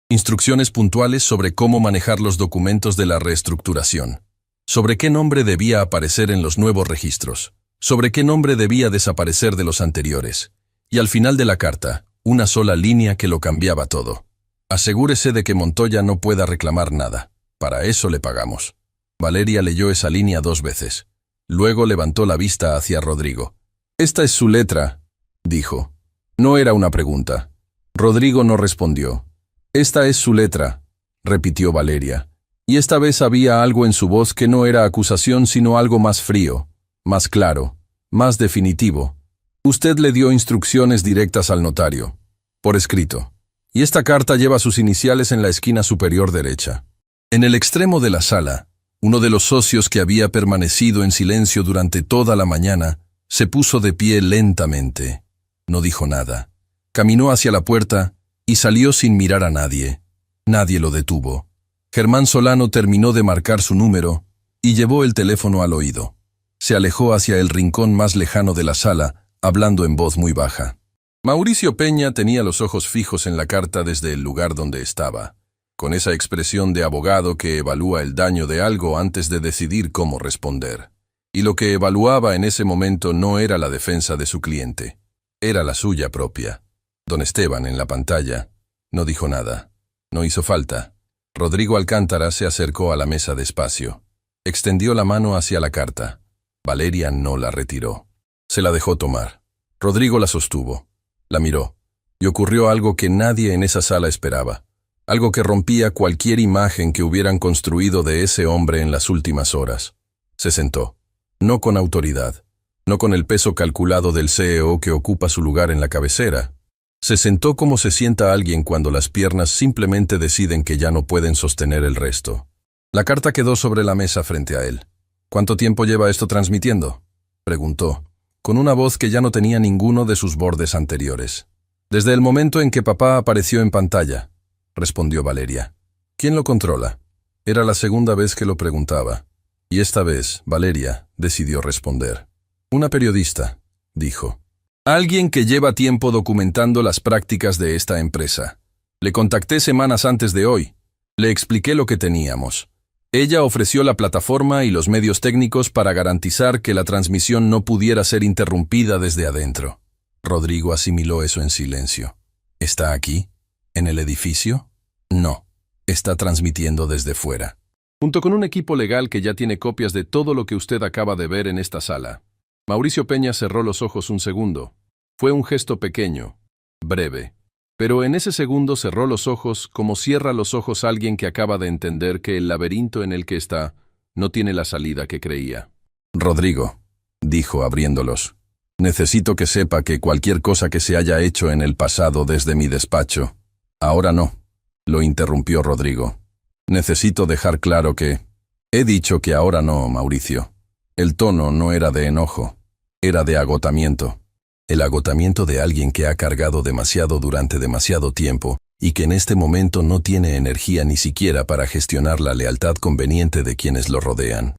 Instrucciones puntuales sobre cómo manejar los documentos de la reestructuración, sobre qué nombre debía aparecer en los nuevos registros, sobre qué nombre debía desaparecer de los anteriores, y al final de la carta, una sola línea que lo cambiaba todo. Asegúrese de que Montoya no pueda reclamar nada. Para eso le pagamos. Valeria leyó esa línea 2 veces. Luego levantó la vista hacia Rodrigo. «Esta es su letra», dijo. No era una pregunta. Rodrigo no respondió. «Esta es su letra», repitió Valeria. Y esta vez había algo en su voz que no era acusación sino algo más frío, más claro, más definitivo. Usted le dio instrucciones directas al notario, por escrito. Y esta carta lleva sus iniciales en la esquina superior derecha. En el extremo de la sala, uno de los socios que había permanecido en silencio durante toda la mañana se puso de pie lentamente. No dijo nada. Caminó hacia la puerta y salió sin mirar a nadie. Nadie lo detuvo. Germán Solano terminó de marcar su número y llevó el teléfono al oído. Se alejó hacia el rincón más lejano de la sala, hablando en voz muy baja. Mauricio Peña tenía los ojos fijos en la carta desde el lugar donde estaba, con esa expresión de abogado que evalúa el daño de algo antes de decidir cómo responder. Y lo que evaluaba en ese momento no era la defensa de su cliente, era la suya propia. Don Esteban, en la pantalla, no dijo nada. No hizo falta. Rodrigo Alcántara se acercó a la mesa despacio. Extendió la mano hacia la carta. Valeria no la retiró. Se la dejó tomar. Rodrigo la sostuvo. La miró. Y ocurrió algo que nadie en esa sala esperaba. Algo que rompía cualquier imagen que hubieran construido de ese hombre en las últimas horas. Se sentó. No con autoridad. No con el peso calculado del CEO que ocupa su lugar en la cabecera. Se sentó como se sienta alguien cuando las piernas simplemente deciden que ya no pueden sostener el resto. La carta quedó sobre la mesa frente a él. ¿Cuánto tiempo lleva esto transmitiendo?, preguntó, con una voz que ya no tenía ninguno de sus bordes anteriores. Desde el momento en que papá apareció en pantalla, respondió Valeria. ¿Quién lo controla? Era la segunda vez que lo preguntaba. Y esta vez, Valeria decidió responder. Una periodista, dijo. Alguien que lleva tiempo documentando las prácticas de esta empresa. Le contacté semanas antes de hoy. Le expliqué lo que teníamos. Ella ofreció la plataforma y los medios técnicos para garantizar que la transmisión no pudiera ser interrumpida desde adentro. Rodrigo asimiló eso en silencio. ¿Está aquí? ¿En el edificio? No. Está transmitiendo desde fuera. Junto con un equipo legal que ya tiene copias de todo lo que usted acaba de ver en esta sala. Mauricio Peña cerró los ojos un segundo. Fue un gesto pequeño, breve. Pero en ese segundo cerró los ojos como cierra los ojos alguien que acaba de entender que el laberinto en el que está no tiene la salida que creía. Rodrigo, dijo abriéndolos, necesito que sepa que cualquier cosa que se haya hecho en el pasado desde mi despacho, ahora no, lo interrumpió Rodrigo. Necesito dejar claro que... He dicho que ahora no, Mauricio. El tono no era de enojo, era de agotamiento. El agotamiento de alguien que ha cargado demasiado durante demasiado tiempo y que en este momento no tiene energía ni siquiera para gestionar la lealtad conveniente de quienes lo rodean.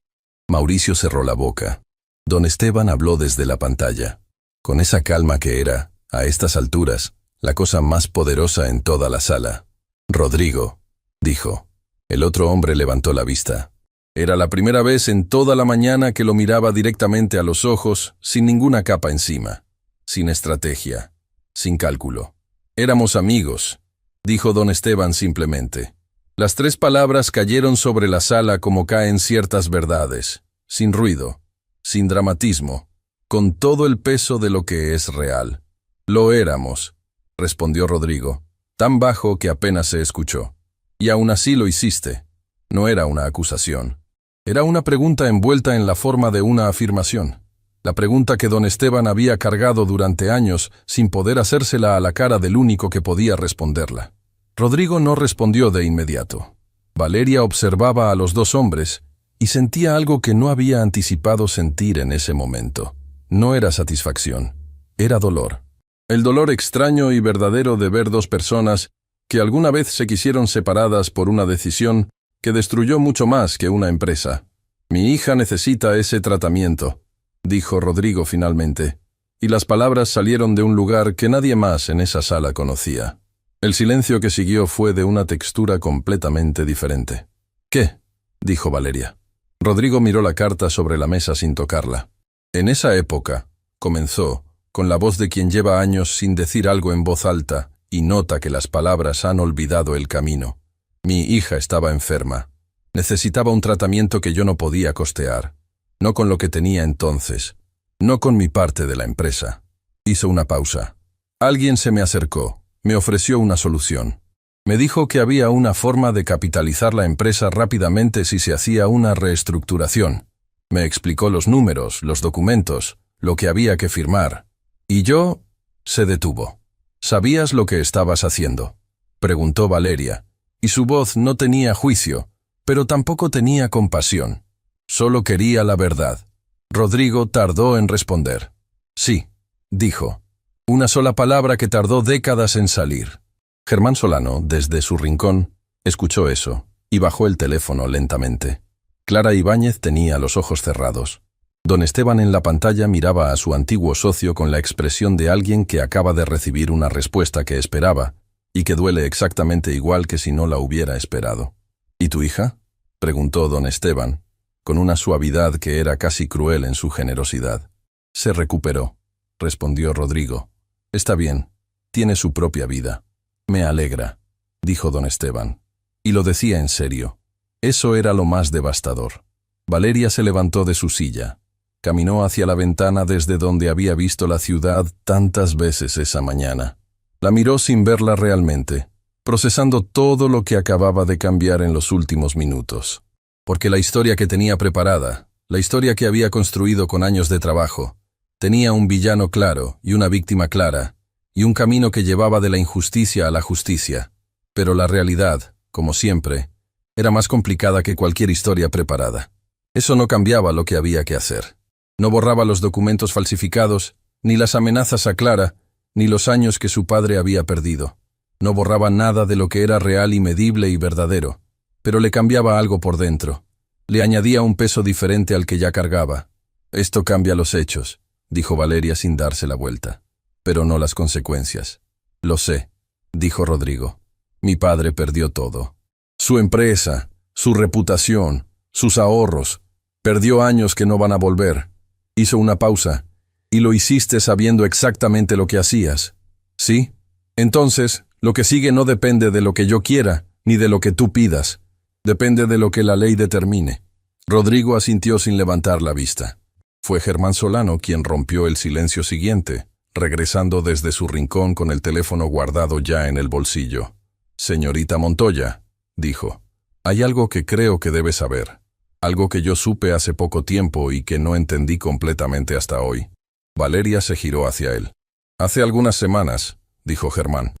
Mauricio cerró la boca. Don Esteban habló desde la pantalla, con esa calma que era, a estas alturas, la cosa más poderosa en toda la sala. Rodrigo, dijo. El otro hombre levantó la vista. Era la primera vez en toda la mañana que lo miraba directamente a los ojos, sin ninguna capa encima. Sin estrategia, sin cálculo. Éramos amigos, dijo don Esteban simplemente. Las 3 palabras cayeron sobre la sala como caen ciertas verdades, sin ruido, sin dramatismo, con todo el peso de lo que es real. Lo éramos, respondió Rodrigo, tan bajo que apenas se escuchó. Y aún así lo hiciste. No era una acusación. Era una pregunta envuelta en la forma de una afirmación. La pregunta que don Esteban había cargado durante años sin poder hacérsela a la cara del único que podía responderla. Rodrigo no respondió de inmediato. Valeria observaba a los 2 hombres y sentía algo que no había anticipado sentir en ese momento. No era satisfacción, era dolor. El dolor extraño y verdadero de ver 2 personas que alguna vez se quisieron separadas por una decisión que destruyó mucho más que una empresa. Mi hija necesita ese tratamiento, dijo Rodrigo finalmente, y las palabras salieron de un lugar que nadie más en esa sala conocía. El silencio que siguió fue de una textura completamente diferente. ¿Qué?, dijo Valeria. Rodrigo miró la carta sobre la mesa sin tocarla. En esa época, comenzó, con la voz de quien lleva años sin decir algo en voz alta y nota que las palabras han olvidado el camino. Mi hija estaba enferma. Necesitaba un tratamiento que yo no podía costear. No con lo que tenía entonces, no con mi parte de la empresa. Hizo una pausa. Alguien se me acercó, me ofreció una solución. Me dijo que había una forma de capitalizar la empresa rápidamente si se hacía una reestructuración. Me explicó los números, los documentos, lo que había que firmar. Y yo... Se detuvo. ¿Sabías lo que estabas haciendo?, preguntó Valeria, y su voz no tenía juicio, pero tampoco tenía compasión. Solo quería la verdad. Rodrigo tardó en responder. Sí, dijo. Una sola palabra que tardó décadas en salir. Germán Solano, desde su rincón, escuchó eso y bajó el teléfono lentamente. Clara Ibáñez tenía los ojos cerrados. Don Esteban en la pantalla miraba a su antiguo socio con la expresión de alguien que acaba de recibir una respuesta que esperaba y que duele exactamente igual que si no la hubiera esperado. ¿Y tu hija?, preguntó don Esteban, con una suavidad que era casi cruel en su generosidad. Se recuperó, respondió Rodrigo. Está bien, tiene su propia vida. Me alegra, dijo don Esteban. Y lo decía en serio. Eso era lo más devastador. Valeria se levantó de su silla. Caminó hacia la ventana desde donde había visto la ciudad tantas veces esa mañana. La miró sin verla realmente, procesando todo lo que acababa de cambiar en los últimos minutos. Porque la historia que tenía preparada, la historia que había construido con años de trabajo, tenía un villano claro y una víctima clara, y un camino que llevaba de la injusticia a la justicia. Pero la realidad, como siempre, era más complicada que cualquier historia preparada. Eso no cambiaba lo que había que hacer. No borraba los documentos falsificados, ni las amenazas a Clara, ni los años que su padre había perdido. No borraba nada de lo que era real y medible y verdadero, pero le cambiaba algo por dentro. Le añadía un peso diferente al que ya cargaba. Esto cambia los hechos, dijo Valeria sin darse la vuelta, pero no las consecuencias. Lo sé, dijo Rodrigo. Mi padre perdió todo. Su empresa, su reputación, sus ahorros. Perdió años que no van a volver. Hizo una pausa, y lo hiciste sabiendo exactamente lo que hacías. ¿Sí? Entonces, lo que sigue no depende de lo que yo quiera, ni de lo que tú pidas. Depende de lo que la ley determine. Rodrigo asintió sin levantar la vista. Fue Germán Solano quien rompió el silencio siguiente, regresando desde su rincón con el teléfono guardado ya en el bolsillo. «Señorita Montoya», dijo, «hay algo que creo que debe saber. Algo que yo supe hace poco tiempo y que no entendí completamente hasta hoy». Valeria se giró hacia él. «Hace algunas semanas», dijo Germán,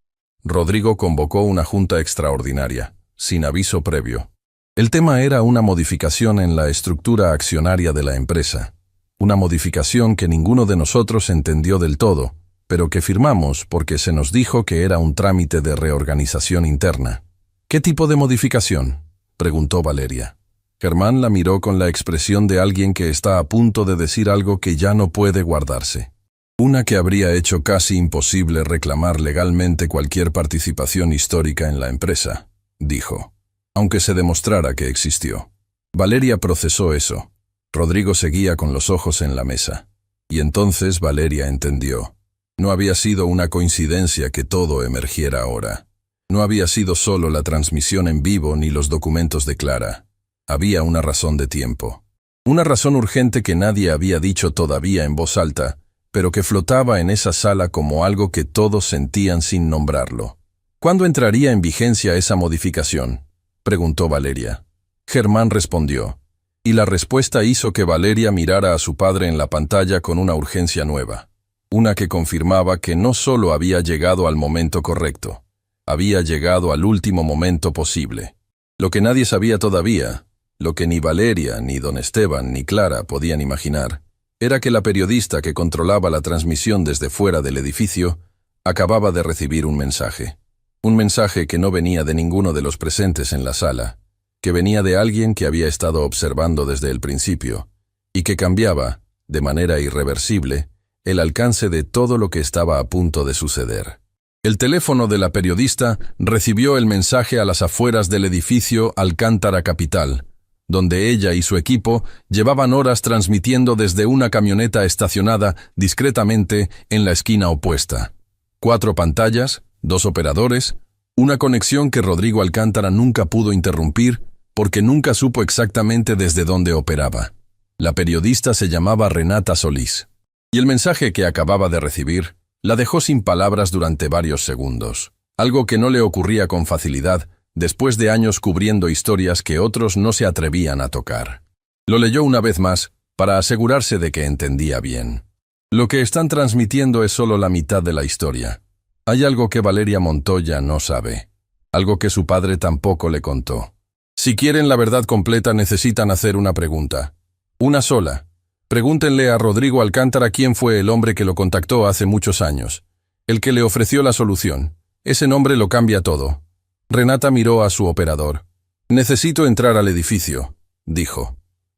«Rodrigo convocó una junta extraordinaria, sin aviso previo. El tema era una modificación en la estructura accionaria de la empresa. Una modificación que ninguno de nosotros entendió del todo, pero que firmamos porque se nos dijo que era un trámite de reorganización interna». «¿Qué tipo de modificación?», preguntó Valeria. Germán la miró con la expresión de alguien que está a punto de decir algo que ya no puede guardarse. Una que habría hecho casi imposible reclamar legalmente cualquier participación histórica en la empresa, dijo, aunque se demostrara que existió. Valeria procesó eso. Rodrigo seguía con los ojos en la mesa. Y entonces Valeria entendió. No había sido una coincidencia que todo emergiera ahora. No había sido solo la transmisión en vivo ni los documentos de Clara. Había una razón de tiempo. Una razón urgente que nadie había dicho todavía en voz alta, pero que flotaba en esa sala como algo que todos sentían sin nombrarlo. ¿Cuándo entraría en vigencia esa modificación?, preguntó Valeria. Germán respondió, y la respuesta hizo que Valeria mirara a su padre en la pantalla con una urgencia nueva. Una que confirmaba que no solo había llegado al momento correcto, había llegado al último momento posible. Lo que nadie sabía todavía, lo que ni Valeria, ni don Esteban, ni Clara podían imaginar, era que la periodista que controlaba la transmisión desde fuera del edificio acababa de recibir un mensaje. Un mensaje que no venía de ninguno de los presentes en la sala, que venía de alguien que había estado observando desde el principio, y que cambiaba, de manera irreversible, el alcance de todo lo que estaba a punto de suceder. El teléfono de la periodista recibió el mensaje a las afueras del edificio Alcántara Capital, donde ella y su equipo llevaban horas transmitiendo desde una camioneta estacionada discretamente en la esquina opuesta. 4 pantallas, 2 operadores, una conexión que Rodrigo Alcántara nunca pudo interrumpir porque nunca supo exactamente desde dónde operaba. La periodista se llamaba Renata Solís, y el mensaje que acababa de recibir la dejó sin palabras durante varios segundos. algo que no le ocurría con facilidad después de años cubriendo historias que otros no se atrevían a tocar. Lo leyó una vez más para asegurarse de que entendía bien. Lo que están transmitiendo es solo la mitad de la historia. Hay algo que Valeria Montoya no sabe, algo que su padre tampoco le contó. Si quieren la verdad completa necesitan hacer una pregunta. Una sola. Pregúntenle a Rodrigo Alcántara quién fue el hombre que lo contactó hace muchos años. El que le ofreció la solución. Ese nombre lo cambia todo. Renata miró a su operador. Necesito entrar al edificio, dijo.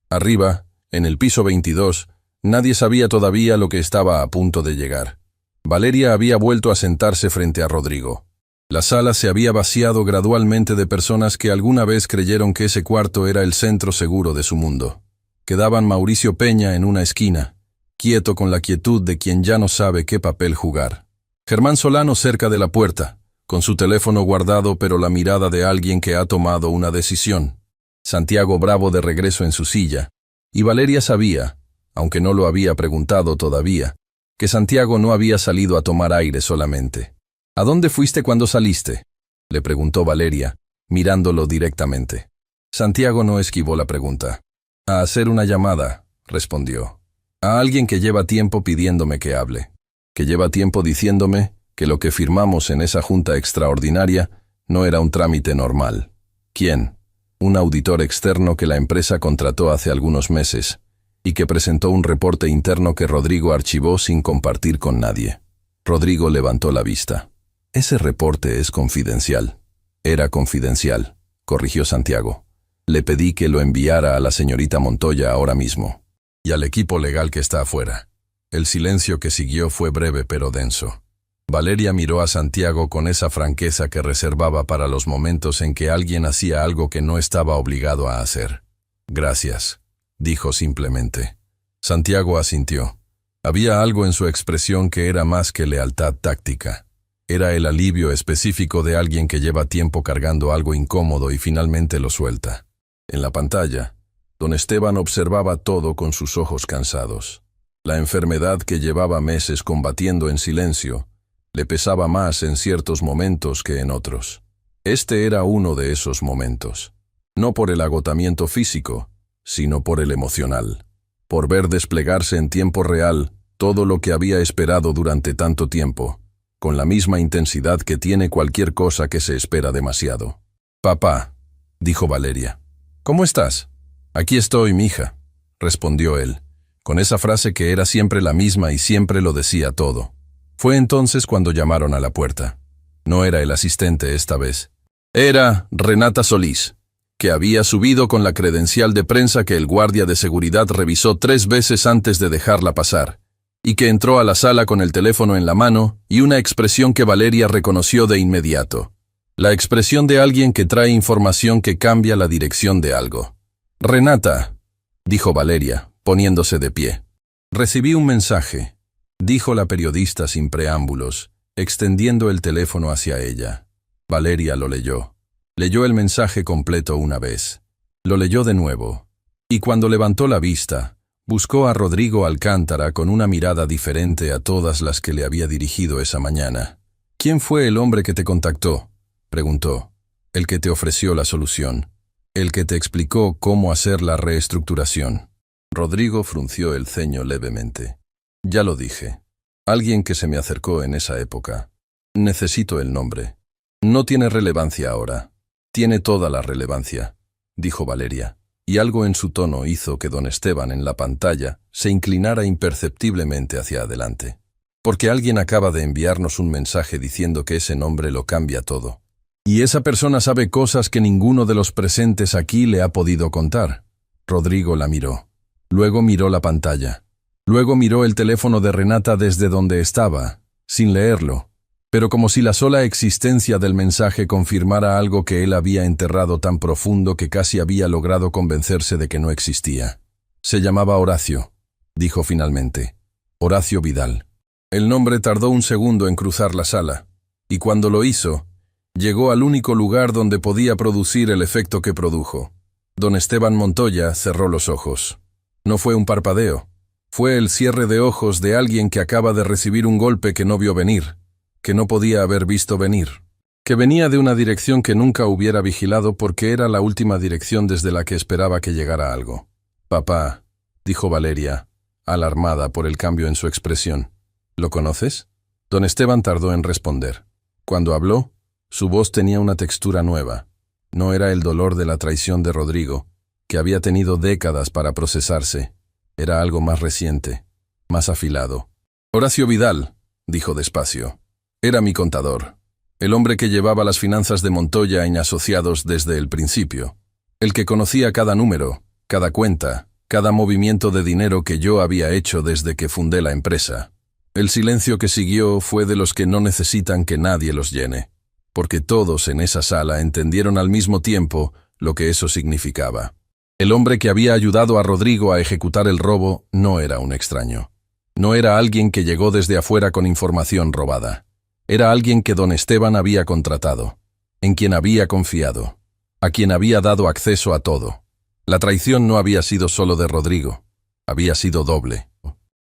Arriba, en el piso 22, nadie sabía todavía lo que estaba a punto de llegar. Valeria había vuelto a sentarse frente a Rodrigo. La sala se había vaciado gradualmente de personas que alguna vez creyeron que ese cuarto era el centro seguro de su mundo. Quedaban Mauricio Peña en una esquina, quieto con la quietud de quien ya no sabe qué papel jugar. Germán Solano cerca de la puerta, con su teléfono guardado pero la mirada de alguien que ha tomado una decisión. Santiago Bravo de regreso en su silla. Y Valeria sabía, aunque no lo había preguntado todavía, que Santiago no había salido a tomar aire solamente. ¿A dónde fuiste cuando saliste?, le preguntó Valeria, mirándolo directamente. Santiago no esquivó la pregunta. A hacer una llamada, respondió. A alguien que lleva tiempo pidiéndome que hable. Que lleva tiempo diciéndome que lo que firmamos en esa junta extraordinaria no era un trámite normal. ¿Quién? Un auditor externo que la empresa contrató hace algunos meses y que presentó un reporte interno que Rodrigo archivó sin compartir con nadie. Rodrigo levantó la vista. Ese reporte es confidencial. Era confidencial, corrigió Santiago. Le pedí que lo enviara a la señorita Montoya ahora mismo. Y al equipo legal que está afuera. El silencio que siguió fue breve pero denso. Valeria miró a Santiago con esa franqueza que reservaba para los momentos en que alguien hacía algo que no estaba obligado a hacer. Gracias, dijo simplemente. Santiago asintió. Había algo en su expresión que era más que lealtad táctica. Era el alivio específico de alguien que lleva tiempo cargando algo incómodo y finalmente lo suelta. En la pantalla, don Esteban observaba todo con sus ojos cansados. La enfermedad que llevaba meses combatiendo en silencio le pesaba más en ciertos momentos que en otros. Este era uno de esos momentos. No por el agotamiento físico, sino por el emocional. Por ver desplegarse en tiempo real todo lo que había esperado durante tanto tiempo, con la misma intensidad que tiene cualquier cosa que se espera demasiado. «Papá», dijo Valeria. «¿Cómo estás?» «Aquí estoy, mija», respondió él, con esa frase que era siempre la misma y siempre lo decía todo. Fue entonces cuando llamaron a la puerta. No era el asistente esta vez. Era Renata Solís, que había subido con la credencial de prensa que el guardia de seguridad revisó 3 veces antes de dejarla pasar, y que entró a la sala con el teléfono en la mano y una expresión que Valeria reconoció de inmediato. La expresión de alguien que trae información que cambia la dirección de algo. «Renata», dijo Valeria, poniéndose de pie. «Recibí un mensaje», dijo la periodista sin preámbulos, extendiendo el teléfono hacia ella. Valeria lo leyó. Leyó el mensaje completo una vez. Lo leyó de nuevo. Y cuando levantó la vista, buscó a Rodrigo Alcántara con una mirada diferente a todas las que le había dirigido esa mañana. «¿Quién fue el hombre que te contactó?», preguntó. «El que te ofreció la solución. El que te explicó cómo hacer la reestructuración». Rodrigo frunció el ceño levemente. «Ya lo dije. Alguien que se me acercó en esa época. Necesito el nombre. No tiene relevancia ahora». «Tiene toda la relevancia», dijo Valeria, y algo en su tono hizo que don Esteban en la pantalla se inclinara imperceptiblemente hacia adelante. «Porque alguien acaba de enviarnos un mensaje diciendo que ese nombre lo cambia todo. Y esa persona sabe cosas que ninguno de los presentes aquí le ha podido contar». Rodrigo la miró. Luego miró la pantalla. Luego miró el teléfono de Renata desde donde estaba, sin leerlo, pero como si la sola existencia del mensaje confirmara algo que él había enterrado tan profundo que casi había logrado convencerse de que no existía. «Se llamaba Horacio», dijo finalmente. «Horacio Vidal». El nombre tardó un segundo en cruzar la sala, y cuando lo hizo, llegó al único lugar donde podía producir el efecto que produjo. Don Esteban Montoya cerró los ojos. No fue un parpadeo. Fue el cierre de ojos de alguien que acaba de recibir un golpe que no vio venir, que no podía haber visto venir. que venía de una dirección que nunca hubiera vigilado porque era la última dirección desde la que esperaba que llegara algo. «Papá», dijo Valeria, alarmada por el cambio en su expresión. «¿Lo conoces?» Don Esteban tardó en responder. Cuando habló, su voz tenía una textura nueva. No era el dolor de la traición de Rodrigo, que había tenido décadas para procesarse. Era algo más reciente, más afilado. «Horacio Vidal», dijo despacio. «Era mi contador. El hombre que llevaba las finanzas de Montoya y Asociados desde el principio. El que conocía cada número, cada cuenta, cada movimiento de dinero que yo había hecho desde que fundé la empresa. El silencio que siguió fue de los que no necesitan que nadie los llene, porque todos en esa sala entendieron al mismo tiempo lo que eso significaba. El hombre que había ayudado a Rodrigo a ejecutar el robo no era un extraño. No era alguien que llegó desde afuera con información robada. Era alguien que don Esteban había contratado, en quien había confiado, a quien había dado acceso a todo. La traición no había sido solo de Rodrigo, había sido doble.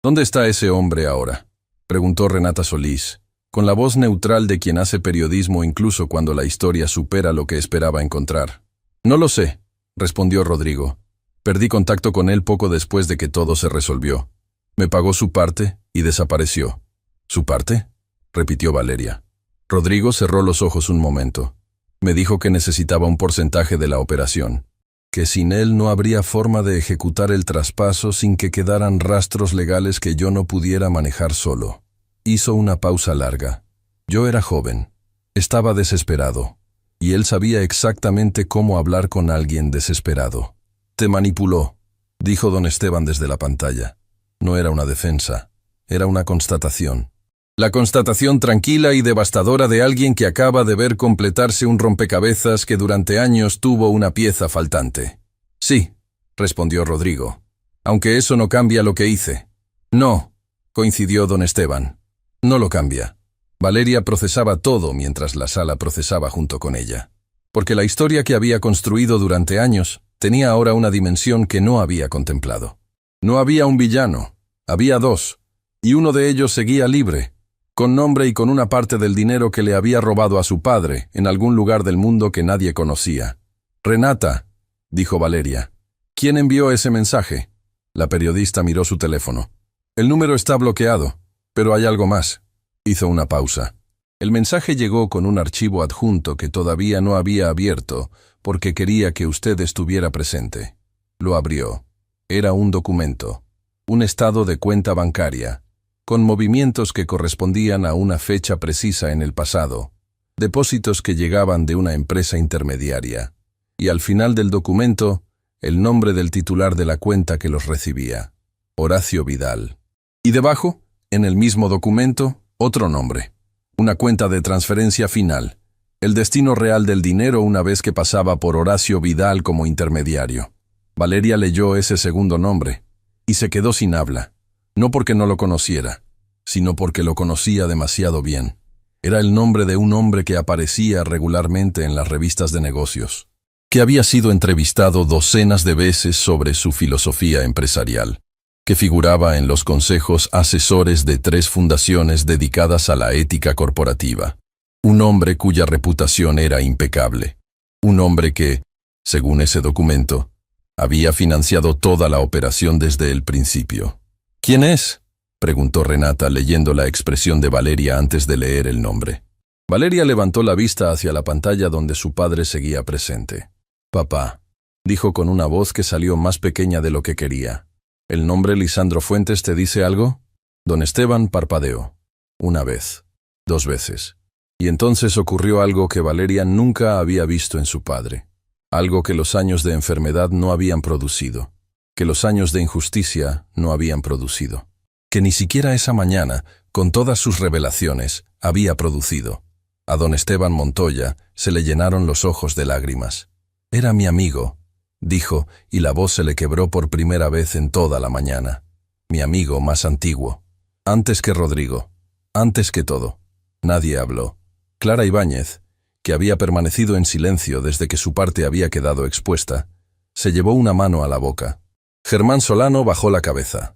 «¿Dónde está ese hombre ahora?», preguntó Renata Solís, con la voz neutral de quien hace periodismo incluso cuando la historia supera lo que esperaba encontrar. «No lo sé», respondió Rodrigo. «Perdí contacto con él poco después de que todo se resolvió. Me pagó su parte y desapareció». «¿Su parte?», repitió Valeria. Rodrigo cerró los ojos un momento. Me dijo que necesitaba un porcentaje de la operación, que sin él no habría forma de ejecutar el traspaso sin que quedaran rastros legales que yo no pudiera manejar solo. Hizo una pausa larga. Yo era joven, estaba desesperado, y él sabía exactamente cómo hablar con alguien desesperado. «Te manipuló», dijo don Esteban desde la pantalla. No era una defensa, era una constatación. La constatación tranquila y devastadora de alguien que acaba de ver completarse un rompecabezas que durante años tuvo una pieza faltante. «Sí», respondió Rodrigo, «aunque eso no cambia lo que hice». «No», coincidió don Esteban, «no lo cambia». Valeria procesaba todo mientras la sala procesaba junto con ella, porque la historia que había construido durante años tenía ahora una dimensión que no había contemplado. No había un villano, había dos, y uno de ellos seguía libre, con nombre y con una parte del dinero que le había robado a su padre en algún lugar del mundo que nadie conocía. «Renata», dijo Valeria, «¿quién envió ese mensaje?» La periodista miró su teléfono. «El número está bloqueado, pero hay algo más». Hizo una pausa. El mensaje llegó con un archivo adjunto que todavía no había abierto porque quería que usted estuviera presente. Lo abrió. Era un documento, un estado de cuenta bancaria, con movimientos que correspondían a una fecha precisa en el pasado, depósitos que llegaban de una empresa intermediaria, y al final del documento, el nombre del titular de la cuenta que los recibía, Horacio Vidal. Y debajo, en el mismo documento, otro nombre, una cuenta de transferencia final, el destino real del dinero una vez que pasaba por Horacio Vidal como intermediario. Valeria leyó ese segundo nombre, y se quedó sin habla. No porque no lo conociera, sino porque lo conocía demasiado bien. Era el nombre de un hombre que aparecía regularmente en las revistas de negocios, que había sido entrevistado docenas de veces sobre su filosofía empresarial, que figuraba en los consejos asesores de 3 fundaciones dedicadas a la ética corporativa. Un hombre cuya reputación era impecable. Un hombre que, según ese documento, había financiado toda la operación desde el principio. «¿Quién es?», preguntó Renata leyendo la expresión de Valeria antes de leer el nombre. Valeria levantó la vista hacia la pantalla donde su padre seguía presente. «Papá», dijo con una voz que salió más pequeña de lo que quería. «¿El nombre Lisandro Fuentes te dice algo?» Don Esteban parpadeó. Una vez, 2 veces. Y entonces ocurrió algo que Valeria nunca había visto en su padre. Algo que los años de enfermedad no habían producido, que los años de injusticia no habían producido, que ni siquiera esa mañana, con todas sus revelaciones, había producido. A don Esteban Montoya se le llenaron los ojos de lágrimas. «Era mi amigo», dijo, y la voz se le quebró por primera vez en toda la mañana. «Mi amigo más antiguo. Antes que Rodrigo. Antes que todo». Nadie habló. Clara Ibáñez, que había permanecido en silencio desde que su parte había quedado expuesta, se llevó una mano a la boca. Germán Solano bajó la cabeza.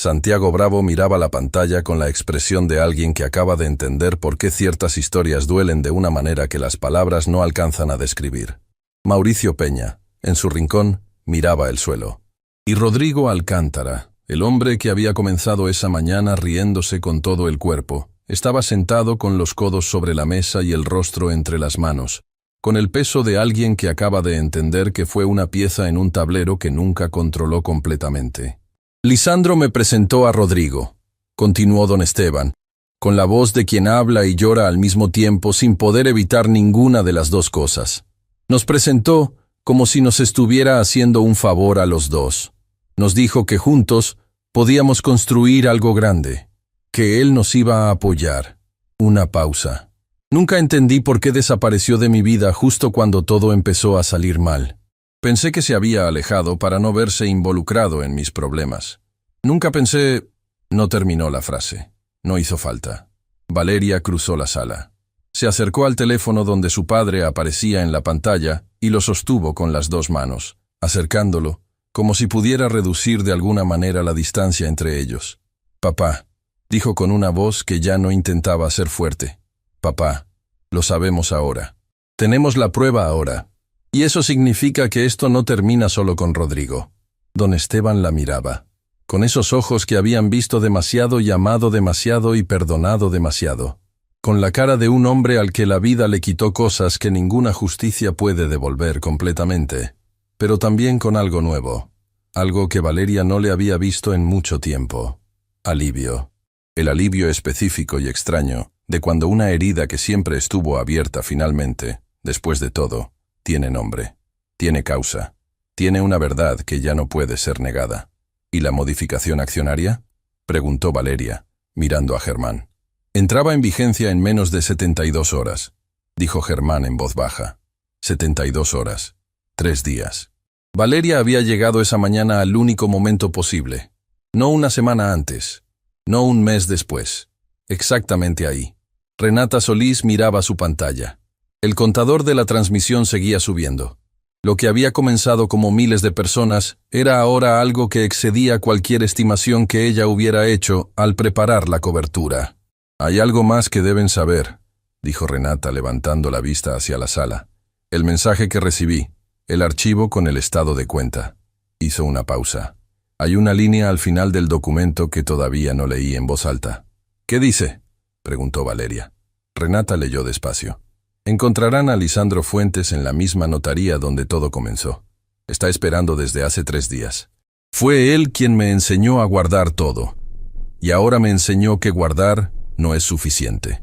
Santiago Bravo miraba la pantalla con la expresión de alguien que acaba de entender por qué ciertas historias duelen de una manera que las palabras no alcanzan a describir. Mauricio Peña, en su rincón, miraba el suelo. Y Rodrigo Alcántara, el hombre que había comenzado esa mañana riéndose con todo el cuerpo, estaba sentado con los codos sobre la mesa y el rostro entre las manos, con el peso de alguien que acaba de entender que fue una pieza en un tablero que nunca controló completamente. Lisandro me presentó a Rodrigo, continuó don Esteban, con la voz de quien habla y llora al mismo tiempo sin poder evitar ninguna de las dos cosas. Nos presentó como si nos estuviera haciendo un favor a los dos. Nos dijo que juntos podíamos construir algo grande, que él nos iba a apoyar. Una pausa. Nunca entendí por qué desapareció de mi vida justo cuando todo empezó a salir mal. Pensé que se había alejado para no verse involucrado en mis problemas. Nunca pensé... No terminó la frase. No hizo falta. Valeria cruzó la sala. Se acercó al teléfono donde su padre aparecía en la pantalla y lo sostuvo con las dos manos, acercándolo, como si pudiera reducir de alguna manera la distancia entre ellos. «Papá», dijo con una voz que ya no intentaba ser fuerte. «Papá, lo sabemos ahora. Tenemos la prueba ahora. Y eso significa que esto no termina solo con Rodrigo». Don Esteban la miraba, con esos ojos que habían visto demasiado y amado demasiado y perdonado demasiado, con la cara de un hombre al que la vida le quitó cosas que ninguna justicia puede devolver completamente, pero también con algo nuevo, algo que Valeria no le había visto en mucho tiempo. Alivio. El alivio específico y extraño de cuando una herida que siempre estuvo abierta finalmente, después de todo, tiene nombre, tiene causa, tiene una verdad que ya no puede ser negada. ¿Y la modificación accionaria?, preguntó Valeria, mirando a Germán. Entraba en vigencia en menos de 72 horas, dijo Germán en voz baja. 72 horas. 3 días. Valeria había llegado esa mañana al único momento posible. No una semana antes, no un mes después. Exactamente ahí. Renata Solís miraba su pantalla. El contador de la transmisión seguía subiendo. Lo que había comenzado como miles de personas era ahora algo que excedía cualquier estimación que ella hubiera hecho al preparar la cobertura. «Hay algo más que deben saber», dijo Renata levantando la vista hacia la sala. «El mensaje que recibí, el archivo con el estado de cuenta». Hizo una pausa. «Hay una línea al final del documento que todavía no leí en voz alta». «¿Qué dice?», preguntó Valeria. Renata leyó despacio. «Encontrarán a Lisandro Fuentes en la misma notaría donde todo comenzó. Está esperando desde hace 3 días. Fue él quien me enseñó a guardar todo. Y ahora me enseñó que guardar no es suficiente».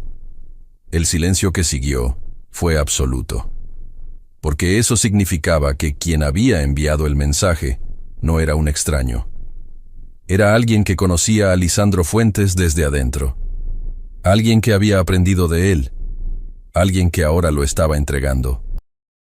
El silencio que siguió fue absoluto. Porque eso significaba que quien había enviado el mensaje no era un extraño. Era alguien que conocía a Lisandro Fuentes desde adentro. Alguien que había aprendido de él. Alguien que ahora lo estaba entregando.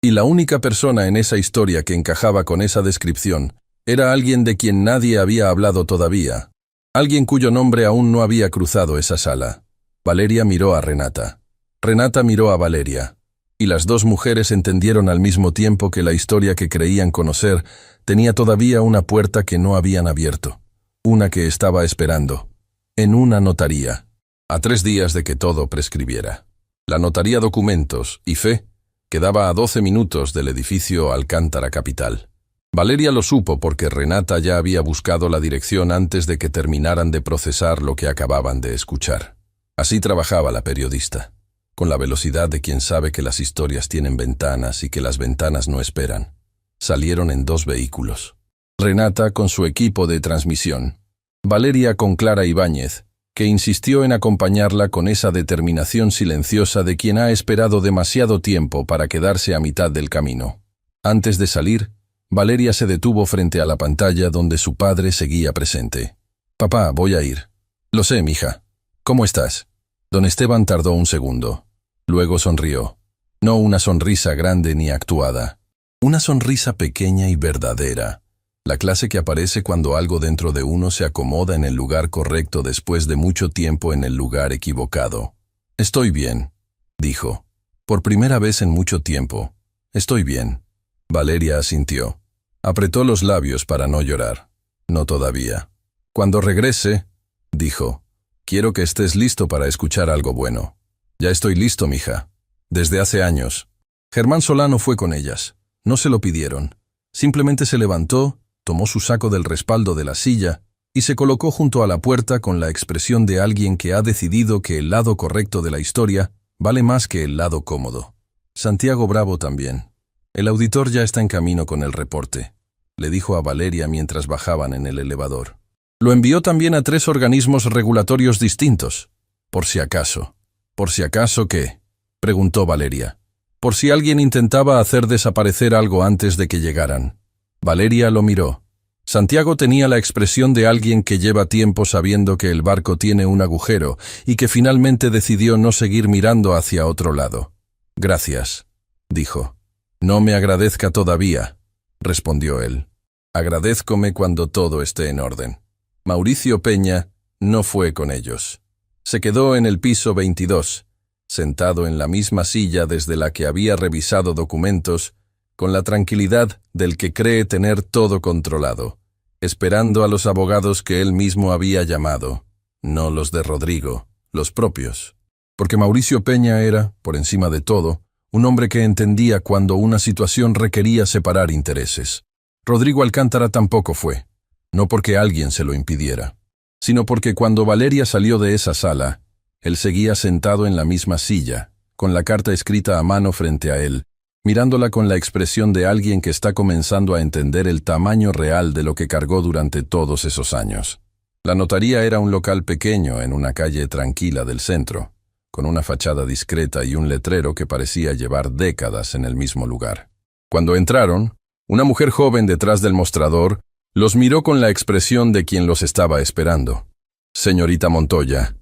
Y la única persona en esa historia que encajaba con esa descripción era alguien de quien nadie había hablado todavía. Alguien cuyo nombre aún no había cruzado esa sala. Valeria miró a Renata. Renata miró a Valeria. Y las dos mujeres entendieron al mismo tiempo que la historia que creían conocer tenía todavía una puerta que no habían abierto. Una que estaba esperando. En una notaría. A 3 días de que todo prescribiera. La notaría Documentos y Fe quedaba a 12 minutos del edificio Alcántara Capital. Valeria lo supo porque Renata ya había buscado la dirección antes de que terminaran de procesar lo que acababan de escuchar. Así trabajaba la periodista, con la velocidad de quien sabe que las historias tienen ventanas y que las ventanas no esperan. Salieron en 2 vehículos. Renata con su equipo de transmisión. Valeria con Clara Ibáñez, que insistió en acompañarla con esa determinación silenciosa de quien ha esperado demasiado tiempo para quedarse a mitad del camino. Antes de salir, Valeria se detuvo frente a la pantalla donde su padre seguía presente. «Papá, voy a ir». «Lo sé, mija. ¿Cómo estás?» Don Esteban tardó un segundo. Luego sonrió. No una sonrisa grande ni actuada. Una sonrisa pequeña y verdadera. La clase que aparece cuando algo dentro de uno se acomoda en el lugar correcto después de mucho tiempo en el lugar equivocado. «Estoy bien», dijo. «Por primera vez en mucho tiempo. Estoy bien». Valeria asintió. Apretó los labios para no llorar. «No todavía». Cuando regrese, dijo, quiero que estés listo para escuchar algo bueno. Ya estoy listo, mija. Desde hace años. Germán Solano fue con ellas. No se lo pidieron. Simplemente se levantó, tomó su saco del respaldo de la silla y se colocó junto a la puerta con la expresión de alguien que ha decidido que el lado correcto de la historia vale más que el lado cómodo. Santiago Bravo también. El auditor ya está en camino con el reporte, le dijo a Valeria mientras bajaban en el elevador. Lo envió también a 3 organismos regulatorios distintos. Por si acaso. ¿Por si acaso qué?, preguntó Valeria. Por si alguien intentaba hacer desaparecer algo antes de que llegaran. Valeria lo miró. Santiago tenía la expresión de alguien que lleva tiempo sabiendo que el barco tiene un agujero y que finalmente decidió no seguir mirando hacia otro lado. Gracias, dijo. No me agradezca todavía, respondió él. Agradézcome cuando todo esté en orden. Mauricio Peña no fue con ellos. Se quedó en el piso 22, sentado en la misma silla desde la que había revisado documentos, con la tranquilidad del que cree tener todo controlado, esperando a los abogados que él mismo había llamado, no los de Rodrigo, los propios. Porque Mauricio Peña era, por encima de todo, un hombre que entendía cuando una situación requería separar intereses. Rodrigo Alcántara tampoco fue, no porque alguien se lo impidiera, sino porque cuando Valeria salió de esa sala, él seguía sentado en la misma silla, con la carta escrita a mano frente a él, mirándola con la expresión de alguien que está comenzando a entender el tamaño real de lo que cargó durante todos esos años. La notaría era un local pequeño en una calle tranquila del centro, con una fachada discreta y un letrero que parecía llevar décadas en el mismo lugar. Cuando entraron, una mujer joven detrás del mostrador los miró con la expresión de quien los estaba esperando. «Señorita Montoya»,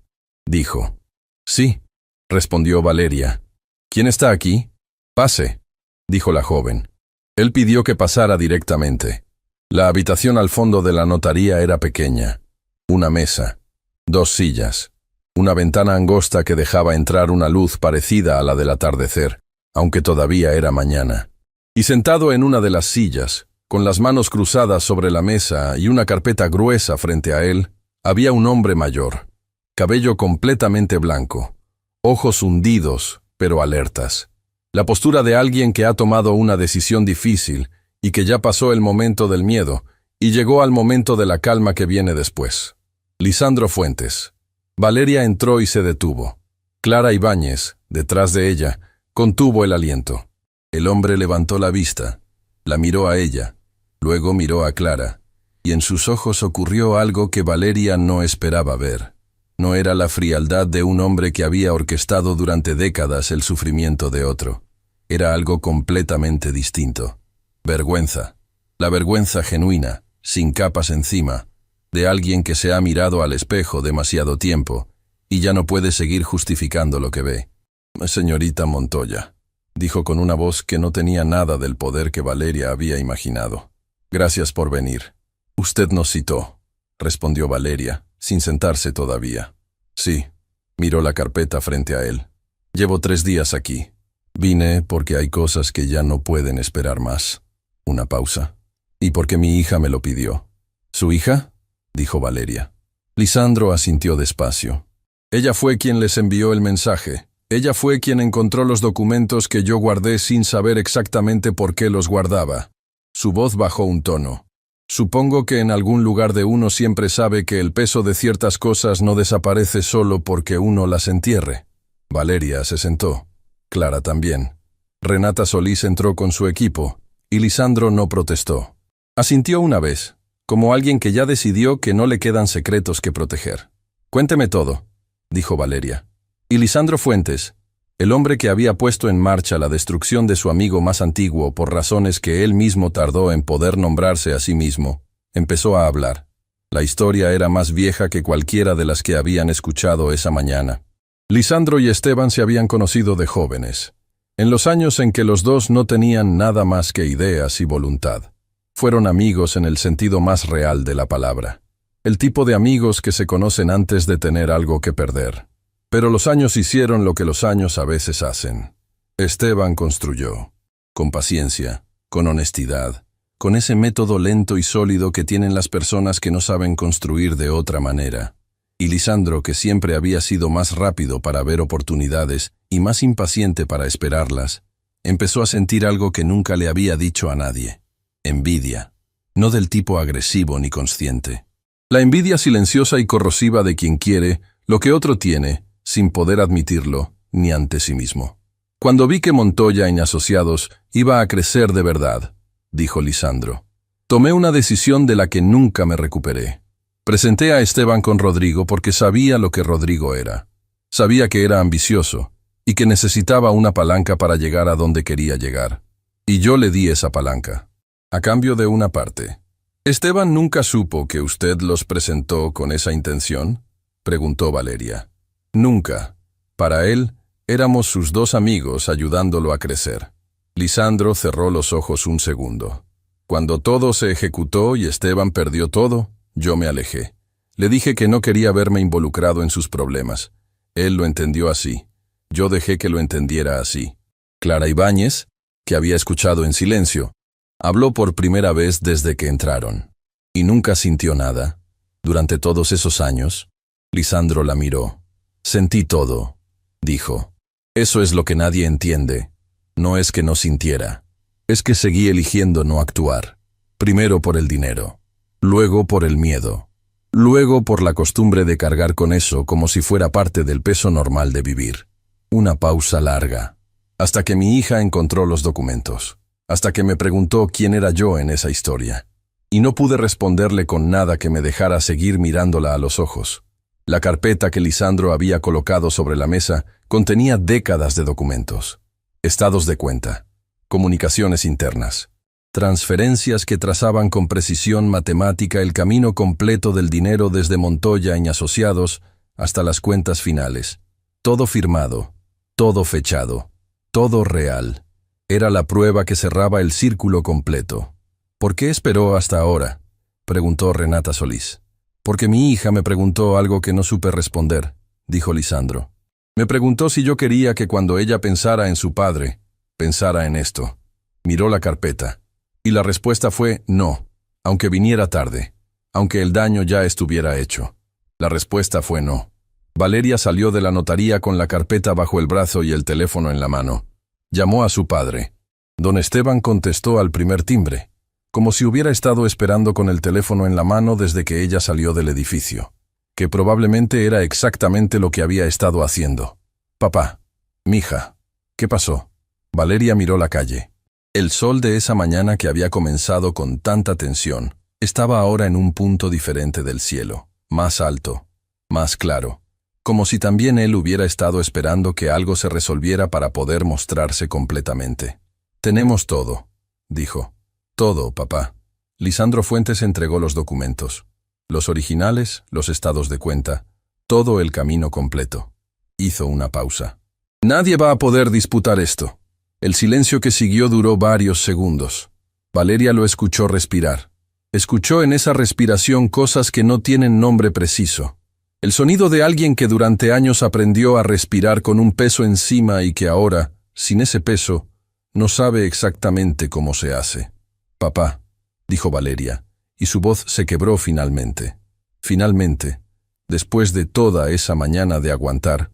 dijo. «Sí», respondió Valeria. «¿Quién está aquí?» «Pase», dijo la joven. Él pidió que pasara directamente. La habitación al fondo de la notaría era pequeña. Una mesa, 2 sillas, una ventana angosta que dejaba entrar una luz parecida a la del atardecer, aunque todavía era mañana. Y sentado en una de las sillas, con las manos cruzadas sobre la mesa y una carpeta gruesa frente a él, había un hombre mayor, cabello completamente blanco, ojos hundidos, pero alertas. La postura de alguien que ha tomado una decisión difícil y que ya pasó el momento del miedo y llegó al momento de la calma que viene después. Lisandro Fuentes. Valeria entró y se detuvo. Clara Ibáñez, detrás de ella, contuvo el aliento. El hombre levantó la vista, la miró a ella, luego miró a Clara, y en sus ojos ocurrió algo que Valeria no esperaba ver. No era la frialdad de un hombre que había orquestado durante décadas el sufrimiento de otro. Era algo completamente distinto. Vergüenza. La vergüenza genuina, sin capas encima, de alguien que se ha mirado al espejo demasiado tiempo y ya no puede seguir justificando lo que ve. «Señorita Montoya», dijo con una voz que no tenía nada del poder que Valeria había imaginado. «Gracias por venir». «Usted nos citó», respondió Valeria, sin sentarse todavía. «Sí», miró la carpeta frente a él. «Llevo 3 días aquí. Vine porque hay cosas que ya no pueden esperar más». Una pausa. «Y porque mi hija me lo pidió». «¿Su hija?», dijo Valeria. Lisandro asintió despacio. «Ella fue quien les envió el mensaje. Ella fue quien encontró los documentos que yo guardé sin saber exactamente por qué los guardaba». Su voz bajó un tono. «Supongo que en algún lugar de uno siempre sabe que el peso de ciertas cosas no desaparece solo porque uno las entierre». Valeria se sentó. Clara también. Renata Solís entró con su equipo, y Lisandro no protestó. Asintió una vez, como alguien que ya decidió que no le quedan secretos que proteger. «Cuénteme todo», dijo Valeria. Y Lisandro Fuentes, el hombre que había puesto en marcha la destrucción de su amigo más antiguo por razones que él mismo tardó en poder nombrarse a sí mismo, empezó a hablar. La historia era más vieja que cualquiera de las que habían escuchado esa mañana. Lisandro y Esteban se habían conocido de jóvenes, en los años en que los dos no tenían nada más que ideas y voluntad. Fueron amigos en el sentido más real de la palabra. El tipo de amigos que se conocen antes de tener algo que perder. Pero los años hicieron lo que los años a veces hacen. Esteban construyó, con paciencia, con honestidad, con ese método lento y sólido que tienen las personas que no saben construir de otra manera. Y Lisandro, que siempre había sido más rápido para ver oportunidades y más impaciente para esperarlas, empezó a sentir algo que nunca le había dicho a nadie: envidia. No del tipo agresivo ni consciente. La envidia silenciosa y corrosiva de quien quiere lo que otro tiene, sin poder admitirlo, ni ante sí mismo. Cuando vi que Montoya y Asociados iba a crecer de verdad, dijo Lisandro, tomé una decisión de la que nunca me recuperé. Presenté a Esteban con Rodrigo porque sabía lo que Rodrigo era. Sabía que era ambicioso y que necesitaba una palanca para llegar a donde quería llegar. Y yo le di esa palanca. A cambio de una parte. ¿Esteban nunca supo que usted los presentó con esa intención?, preguntó Valeria. Nunca. Para él, éramos sus dos amigos ayudándolo a crecer. Lisandro cerró los ojos un segundo. Cuando todo se ejecutó y Esteban perdió todo, yo me alejé. Le dije que no quería verme involucrado en sus problemas. Él lo entendió así. Yo dejé que lo entendiera así. Clara Ibáñez, que había escuchado en silencio, habló por primera vez desde que entraron. Y nunca sintió nada. Durante todos esos años, Lisandro la miró. Sentí todo, dijo. Eso es lo que nadie entiende. No es que no sintiera. Es que seguí eligiendo no actuar. Primero por el dinero. Luego por el miedo. Luego por la costumbre de cargar con eso como si fuera parte del peso normal de vivir. Una pausa larga. Hasta que mi hija encontró los documentos. Hasta que me preguntó quién era yo en esa historia. Y no pude responderle con nada que me dejara seguir mirándola a los ojos. La carpeta que Lisandro había colocado sobre la mesa contenía décadas de documentos. Estados de cuenta, comunicaciones internas, transferencias que trazaban con precisión matemática el camino completo del dinero desde Montoya y Asociados hasta las cuentas finales. Todo firmado, todo fechado, todo real. Era la prueba que cerraba el círculo completo. ¿Por qué esperó hasta ahora?, preguntó Renata Solís. Porque mi hija me preguntó algo que no supe responder, dijo Lisandro. Me preguntó si yo quería que cuando ella pensara en su padre, pensara en esto. Miró la carpeta. Y la respuesta fue no, aunque viniera tarde, aunque el daño ya estuviera hecho. La respuesta fue no. Valeria salió de la notaría con la carpeta bajo el brazo y el teléfono en la mano. Llamó a su padre. Don Esteban contestó al primer timbre, como si hubiera estado esperando con el teléfono en la mano desde que ella salió del edificio, que probablemente era exactamente lo que había estado haciendo. Papá, mija, ¿qué pasó? Valeria miró la calle. El sol de esa mañana que había comenzado con tanta tensión, estaba ahora en un punto diferente del cielo, más alto, más claro, como si también él hubiera estado esperando que algo se resolviera para poder mostrarse completamente. Tenemos todo, dijo. Todo, papá. Lisandro Fuentes entregó los documentos. Los originales, los estados de cuenta, todo el camino completo. Hizo una pausa. Nadie va a poder disputar esto. El silencio que siguió duró varios segundos. Valeria lo escuchó respirar. Escuchó en esa respiración cosas que no tienen nombre preciso. El sonido de alguien que durante años aprendió a respirar con un peso encima y que ahora, sin ese peso, no sabe exactamente cómo se hace. Papá, dijo Valeria, y su voz se quebró finalmente. Finalmente, después de toda esa mañana de aguantar,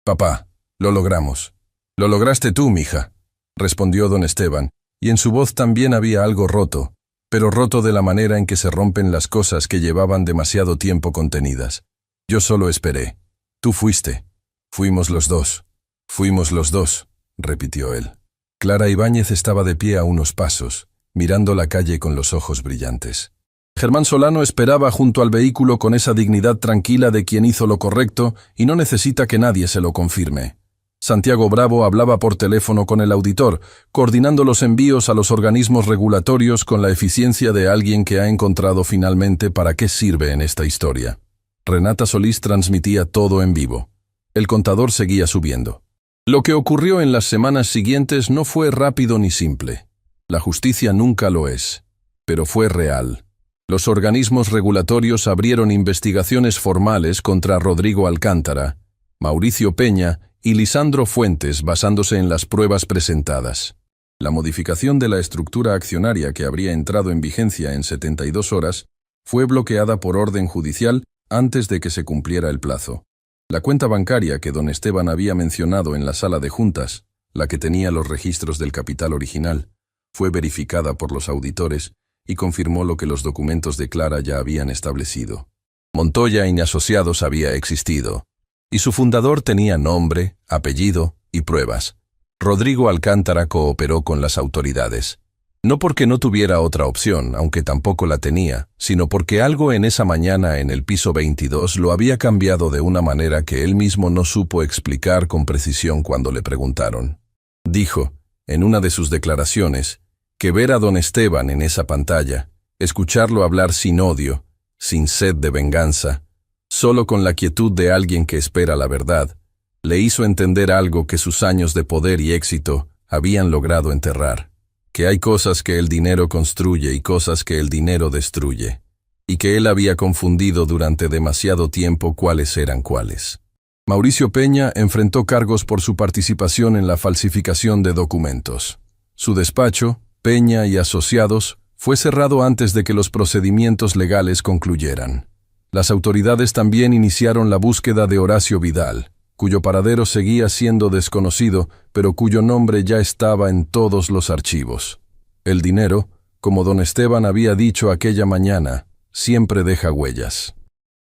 papá, lo logramos. Lo lograste tú, mija, respondió don Esteban, y en su voz también había algo roto, pero roto de la manera en que se rompen las cosas que llevaban demasiado tiempo contenidas. Yo solo esperé. Tú fuiste. Fuimos los dos, repitió él. Clara Ibáñez estaba de pie a unos pasos, mirando la calle con los ojos brillantes. Germán Solano esperaba junto al vehículo con esa dignidad tranquila de quien hizo lo correcto y no necesita que nadie se lo confirme. Santiago Bravo hablaba por teléfono con el auditor, coordinando los envíos a los organismos regulatorios con la eficiencia de alguien que ha encontrado finalmente para qué sirve en esta historia. Renata Solís transmitía todo en vivo. El contador seguía subiendo. Lo que ocurrió en las semanas siguientes no fue rápido ni simple. La justicia nunca lo es, pero fue real. Los organismos regulatorios abrieron investigaciones formales contra Rodrigo Alcántara, Mauricio Peña y Lisandro Fuentes basándose en las pruebas presentadas. La modificación de la estructura accionaria que habría entrado en vigencia en 72 horas fue bloqueada por orden judicial antes de que se cumpliera el plazo. La cuenta bancaria que don Esteban había mencionado en la sala de juntas, la que tenía los registros del capital original, fue verificada por los auditores y confirmó lo que los documentos de Clara ya habían establecido. Montoya y Asociados había existido, y su fundador tenía nombre, apellido y pruebas. Rodrigo Alcántara cooperó con las autoridades. No porque no tuviera otra opción, aunque tampoco la tenía, sino porque algo en esa mañana en el piso 22 lo había cambiado de una manera que él mismo no supo explicar con precisión cuando le preguntaron. Dijo, en una de sus declaraciones, que ver a don Esteban en esa pantalla, escucharlo hablar sin odio, sin sed de venganza, solo con la quietud de alguien que espera la verdad, le hizo entender algo que sus años de poder y éxito habían logrado enterrar, que hay cosas que el dinero construye y cosas que el dinero destruye, y que él había confundido durante demasiado tiempo cuáles eran cuáles. Mauricio Peña enfrentó cargos por su participación en la falsificación de documentos. Su despacho, Peña y Asociados, fue cerrado antes de que los procedimientos legales concluyeran. Las autoridades también iniciaron la búsqueda de Horacio Vidal, cuyo paradero seguía siendo desconocido, pero cuyo nombre ya estaba en todos los archivos. El dinero, como don Esteban había dicho aquella mañana, siempre deja huellas.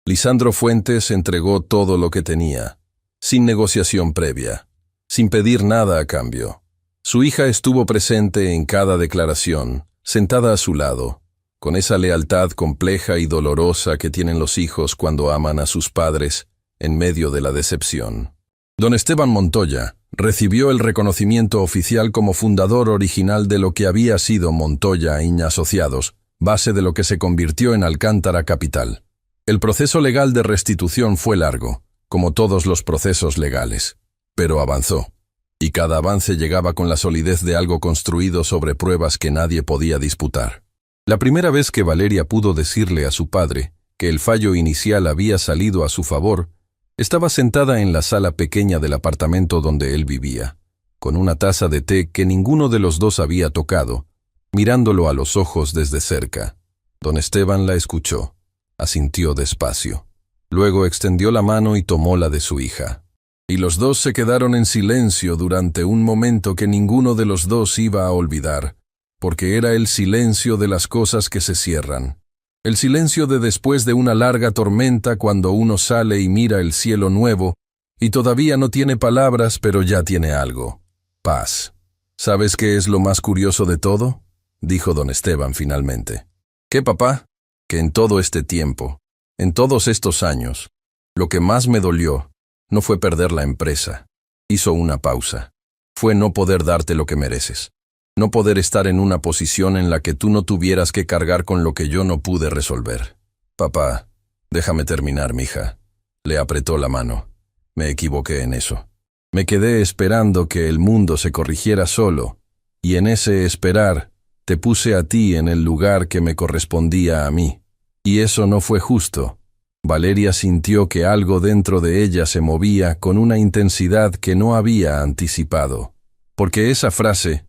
Lisandro Fuentes entregó todo lo que tenía, sin negociación previa, sin pedir nada a cambio. Su hija estuvo presente en cada declaración, sentada a su lado, con esa lealtad compleja y dolorosa que tienen los hijos cuando aman a sus padres en medio de la decepción. Don Esteban Montoya recibió el reconocimiento oficial como fundador original de lo que había sido Montoya y Asociados, base de lo que se convirtió en Alcántara Capital. El proceso legal de restitución fue largo, como todos los procesos legales, pero avanzó, y cada avance llegaba con la solidez de algo construido sobre pruebas que nadie podía disputar. La primera vez que Valeria pudo decirle a su padre que el fallo inicial había salido a su favor, estaba sentada en la sala pequeña del apartamento donde él vivía, con una taza de té que ninguno de los dos había tocado, mirándolo a los ojos desde cerca. Don Esteban la escuchó, asintió despacio. Luego extendió la mano y tomó la de su hija. Y los dos se quedaron en silencio durante un momento que ninguno de los dos iba a olvidar, porque era el silencio de las cosas que se cierran. El silencio de después de una larga tormenta cuando uno sale y mira el cielo nuevo y todavía no tiene palabras pero ya tiene algo. Paz. ¿Sabes qué es lo más curioso de todo?, dijo don Esteban finalmente. ¿Qué, papá? Que en todo este tiempo, en todos estos años, lo que más me dolió no fue perder la empresa. Hizo una pausa. Fue no poder darte lo que mereces. No poder estar en una posición en la que tú no tuvieras que cargar con lo que yo no pude resolver. Papá, déjame terminar, mija. Le apretó la mano. Me equivoqué en eso. Me quedé esperando que el mundo se corrigiera solo, y en ese esperar te puse a ti en el lugar que me correspondía a mí. Y eso no fue justo. Valeria sintió que algo dentro de ella se movía con una intensidad que no había anticipado. Porque esa frase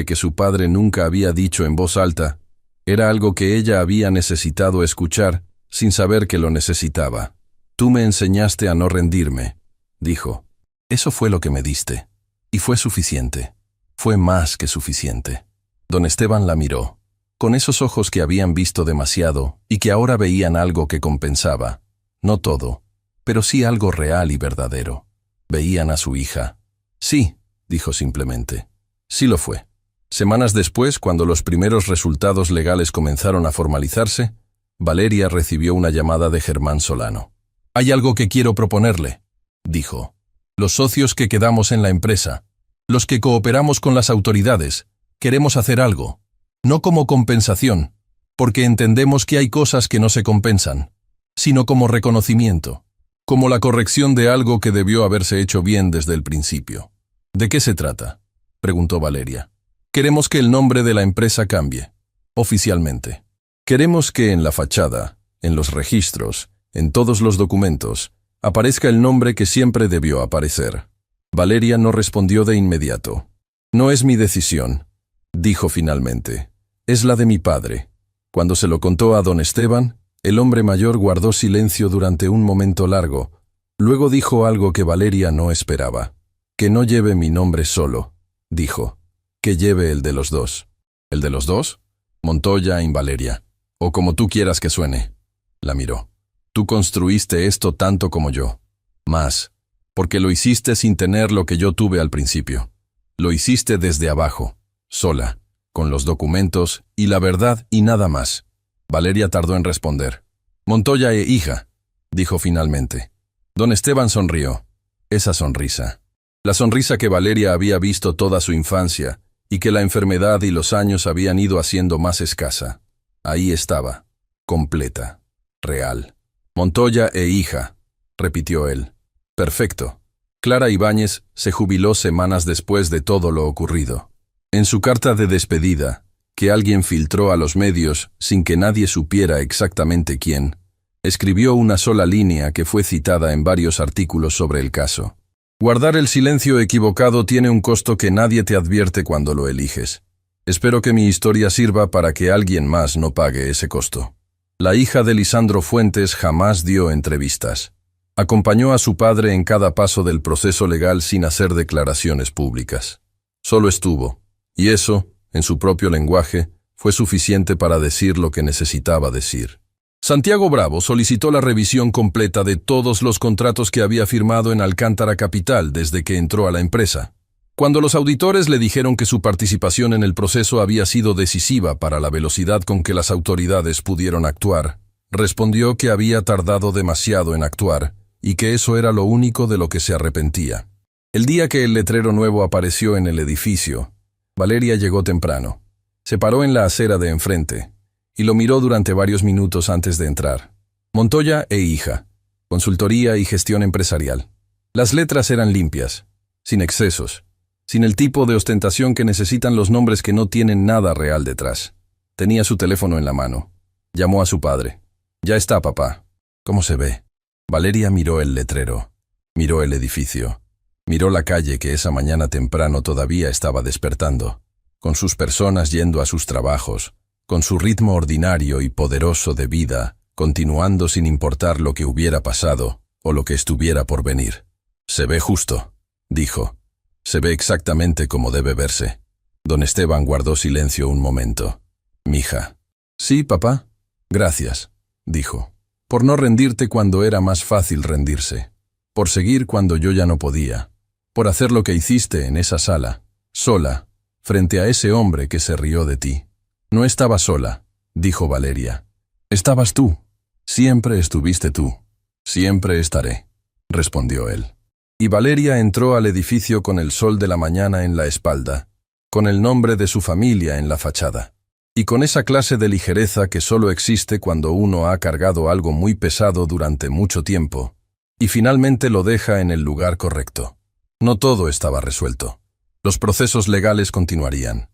que su padre nunca había dicho en voz alta, era algo que ella había necesitado escuchar sin saber que lo necesitaba. Tú me enseñaste a no rendirme, dijo. Eso fue lo que me diste. Y fue suficiente. Fue más que suficiente. Don Esteban la miró, con esos ojos que habían visto demasiado y que ahora veían algo que compensaba. No todo, pero sí algo real y verdadero. Veían a su hija. Sí, dijo simplemente. Sí lo fue. Semanas después, cuando los primeros resultados legales comenzaron a formalizarse, Valeria recibió una llamada de Germán Solano. «Hay algo que quiero proponerle», dijo. «Los socios que quedamos en la empresa, los que cooperamos con las autoridades, queremos hacer algo. No como compensación, porque entendemos que hay cosas que no se compensan, sino como reconocimiento, como la corrección de algo que debió haberse hecho bien desde el principio». «¿De qué se trata?», preguntó Valeria. «Queremos que el nombre de la empresa cambie, oficialmente. Queremos que en la fachada, en los registros, en todos los documentos, aparezca el nombre que siempre debió aparecer». Valeria no respondió de inmediato. No es mi decisión, dijo finalmente. Es la de mi padre. Cuando se lo contó a don Esteban, el hombre mayor guardó silencio durante un momento largo. Luego dijo algo que Valeria no esperaba. Que no lleve mi nombre solo, dijo. Que lleve el de los dos. ¿El de los dos? Montoya y Valeria. O como tú quieras que suene. La miró. Tú construiste esto tanto como yo. Más. Porque lo hiciste sin tener lo que yo tuve al principio. Lo hiciste desde abajo, sola, con los documentos y la verdad y nada más. Valeria tardó en responder. Montoya e hija, dijo finalmente. Don Esteban sonrió. Esa sonrisa. La sonrisa que Valeria había visto toda su infancia y que la enfermedad y los años habían ido haciendo más escasa. Ahí estaba, completa, real. Montoya e hija, repitió él. Perfecto. Clara Ibáñez se jubiló semanas después de todo lo ocurrido. En su carta de despedida, que alguien filtró a los medios sin que nadie supiera exactamente quién, escribió una sola línea que fue citada en varios artículos sobre el caso. Guardar el silencio equivocado tiene un costo que nadie te advierte cuando lo eliges. Espero que mi historia sirva para que alguien más no pague ese costo. La hija de Lisandro Fuentes jamás dio entrevistas. Acompañó a su padre en cada paso del proceso legal sin hacer declaraciones públicas. Solo estuvo, y eso, en su propio lenguaje, fue suficiente para decir lo que necesitaba decir. Santiago Bravo solicitó la revisión completa de todos los contratos que había firmado en Alcántara Capital desde que entró a la empresa. Cuando los auditores le dijeron que su participación en el proceso había sido decisiva para la velocidad con que las autoridades pudieron actuar, respondió que había tardado demasiado en actuar y que eso era lo único de lo que se arrepentía. El día que el letrero nuevo apareció en el edificio, Valeria llegó temprano. Se paró en la acera de enfrente y lo miró durante varios minutos antes de entrar. Montoya e hija, consultoría y gestión empresarial. Las letras eran limpias, sin excesos, sin el tipo de ostentación que necesitan los nombres que no tienen nada real detrás. Tenía su teléfono en la mano. Llamó a su padre. Ya está, papá. ¿Cómo se ve? Valeria miró el letrero, miró el edificio, miró la calle que esa mañana temprano todavía estaba despertando, con sus personas yendo a sus trabajos, con su ritmo ordinario y poderoso de vida, continuando sin importar lo que hubiera pasado o lo que estuviera por venir. Se ve justo, dijo. Se ve exactamente como debe verse. Don Esteban guardó silencio un momento. Mija. Sí, papá. Gracias, dijo. Por no rendirte cuando era más fácil rendirse. Por seguir cuando yo ya no podía. Por hacer lo que hiciste en esa sala, sola, frente a ese hombre que se rió de ti. No estaba sola, dijo Valeria. Estabas tú. Siempre estuviste tú. Siempre estaré, respondió él. Y Valeria entró al edificio con el sol de la mañana en la espalda, con el nombre de su familia en la fachada. Y con esa clase de ligereza que solo existe cuando uno ha cargado algo muy pesado durante mucho tiempo, y finalmente lo deja en el lugar correcto. No todo estaba resuelto. Los procesos legales continuarían.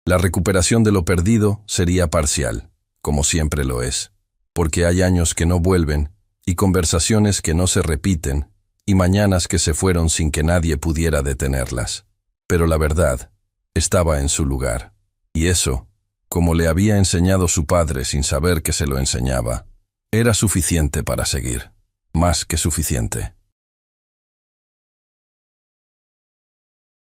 La recuperación de lo perdido sería parcial, como siempre lo es, porque hay años que no vuelven, y conversaciones que no se repiten, y mañanas que se fueron sin que nadie pudiera detenerlas. Pero la verdad estaba en su lugar, y eso, como le había enseñado su padre sin saber que se lo enseñaba, era suficiente para seguir, más que suficiente.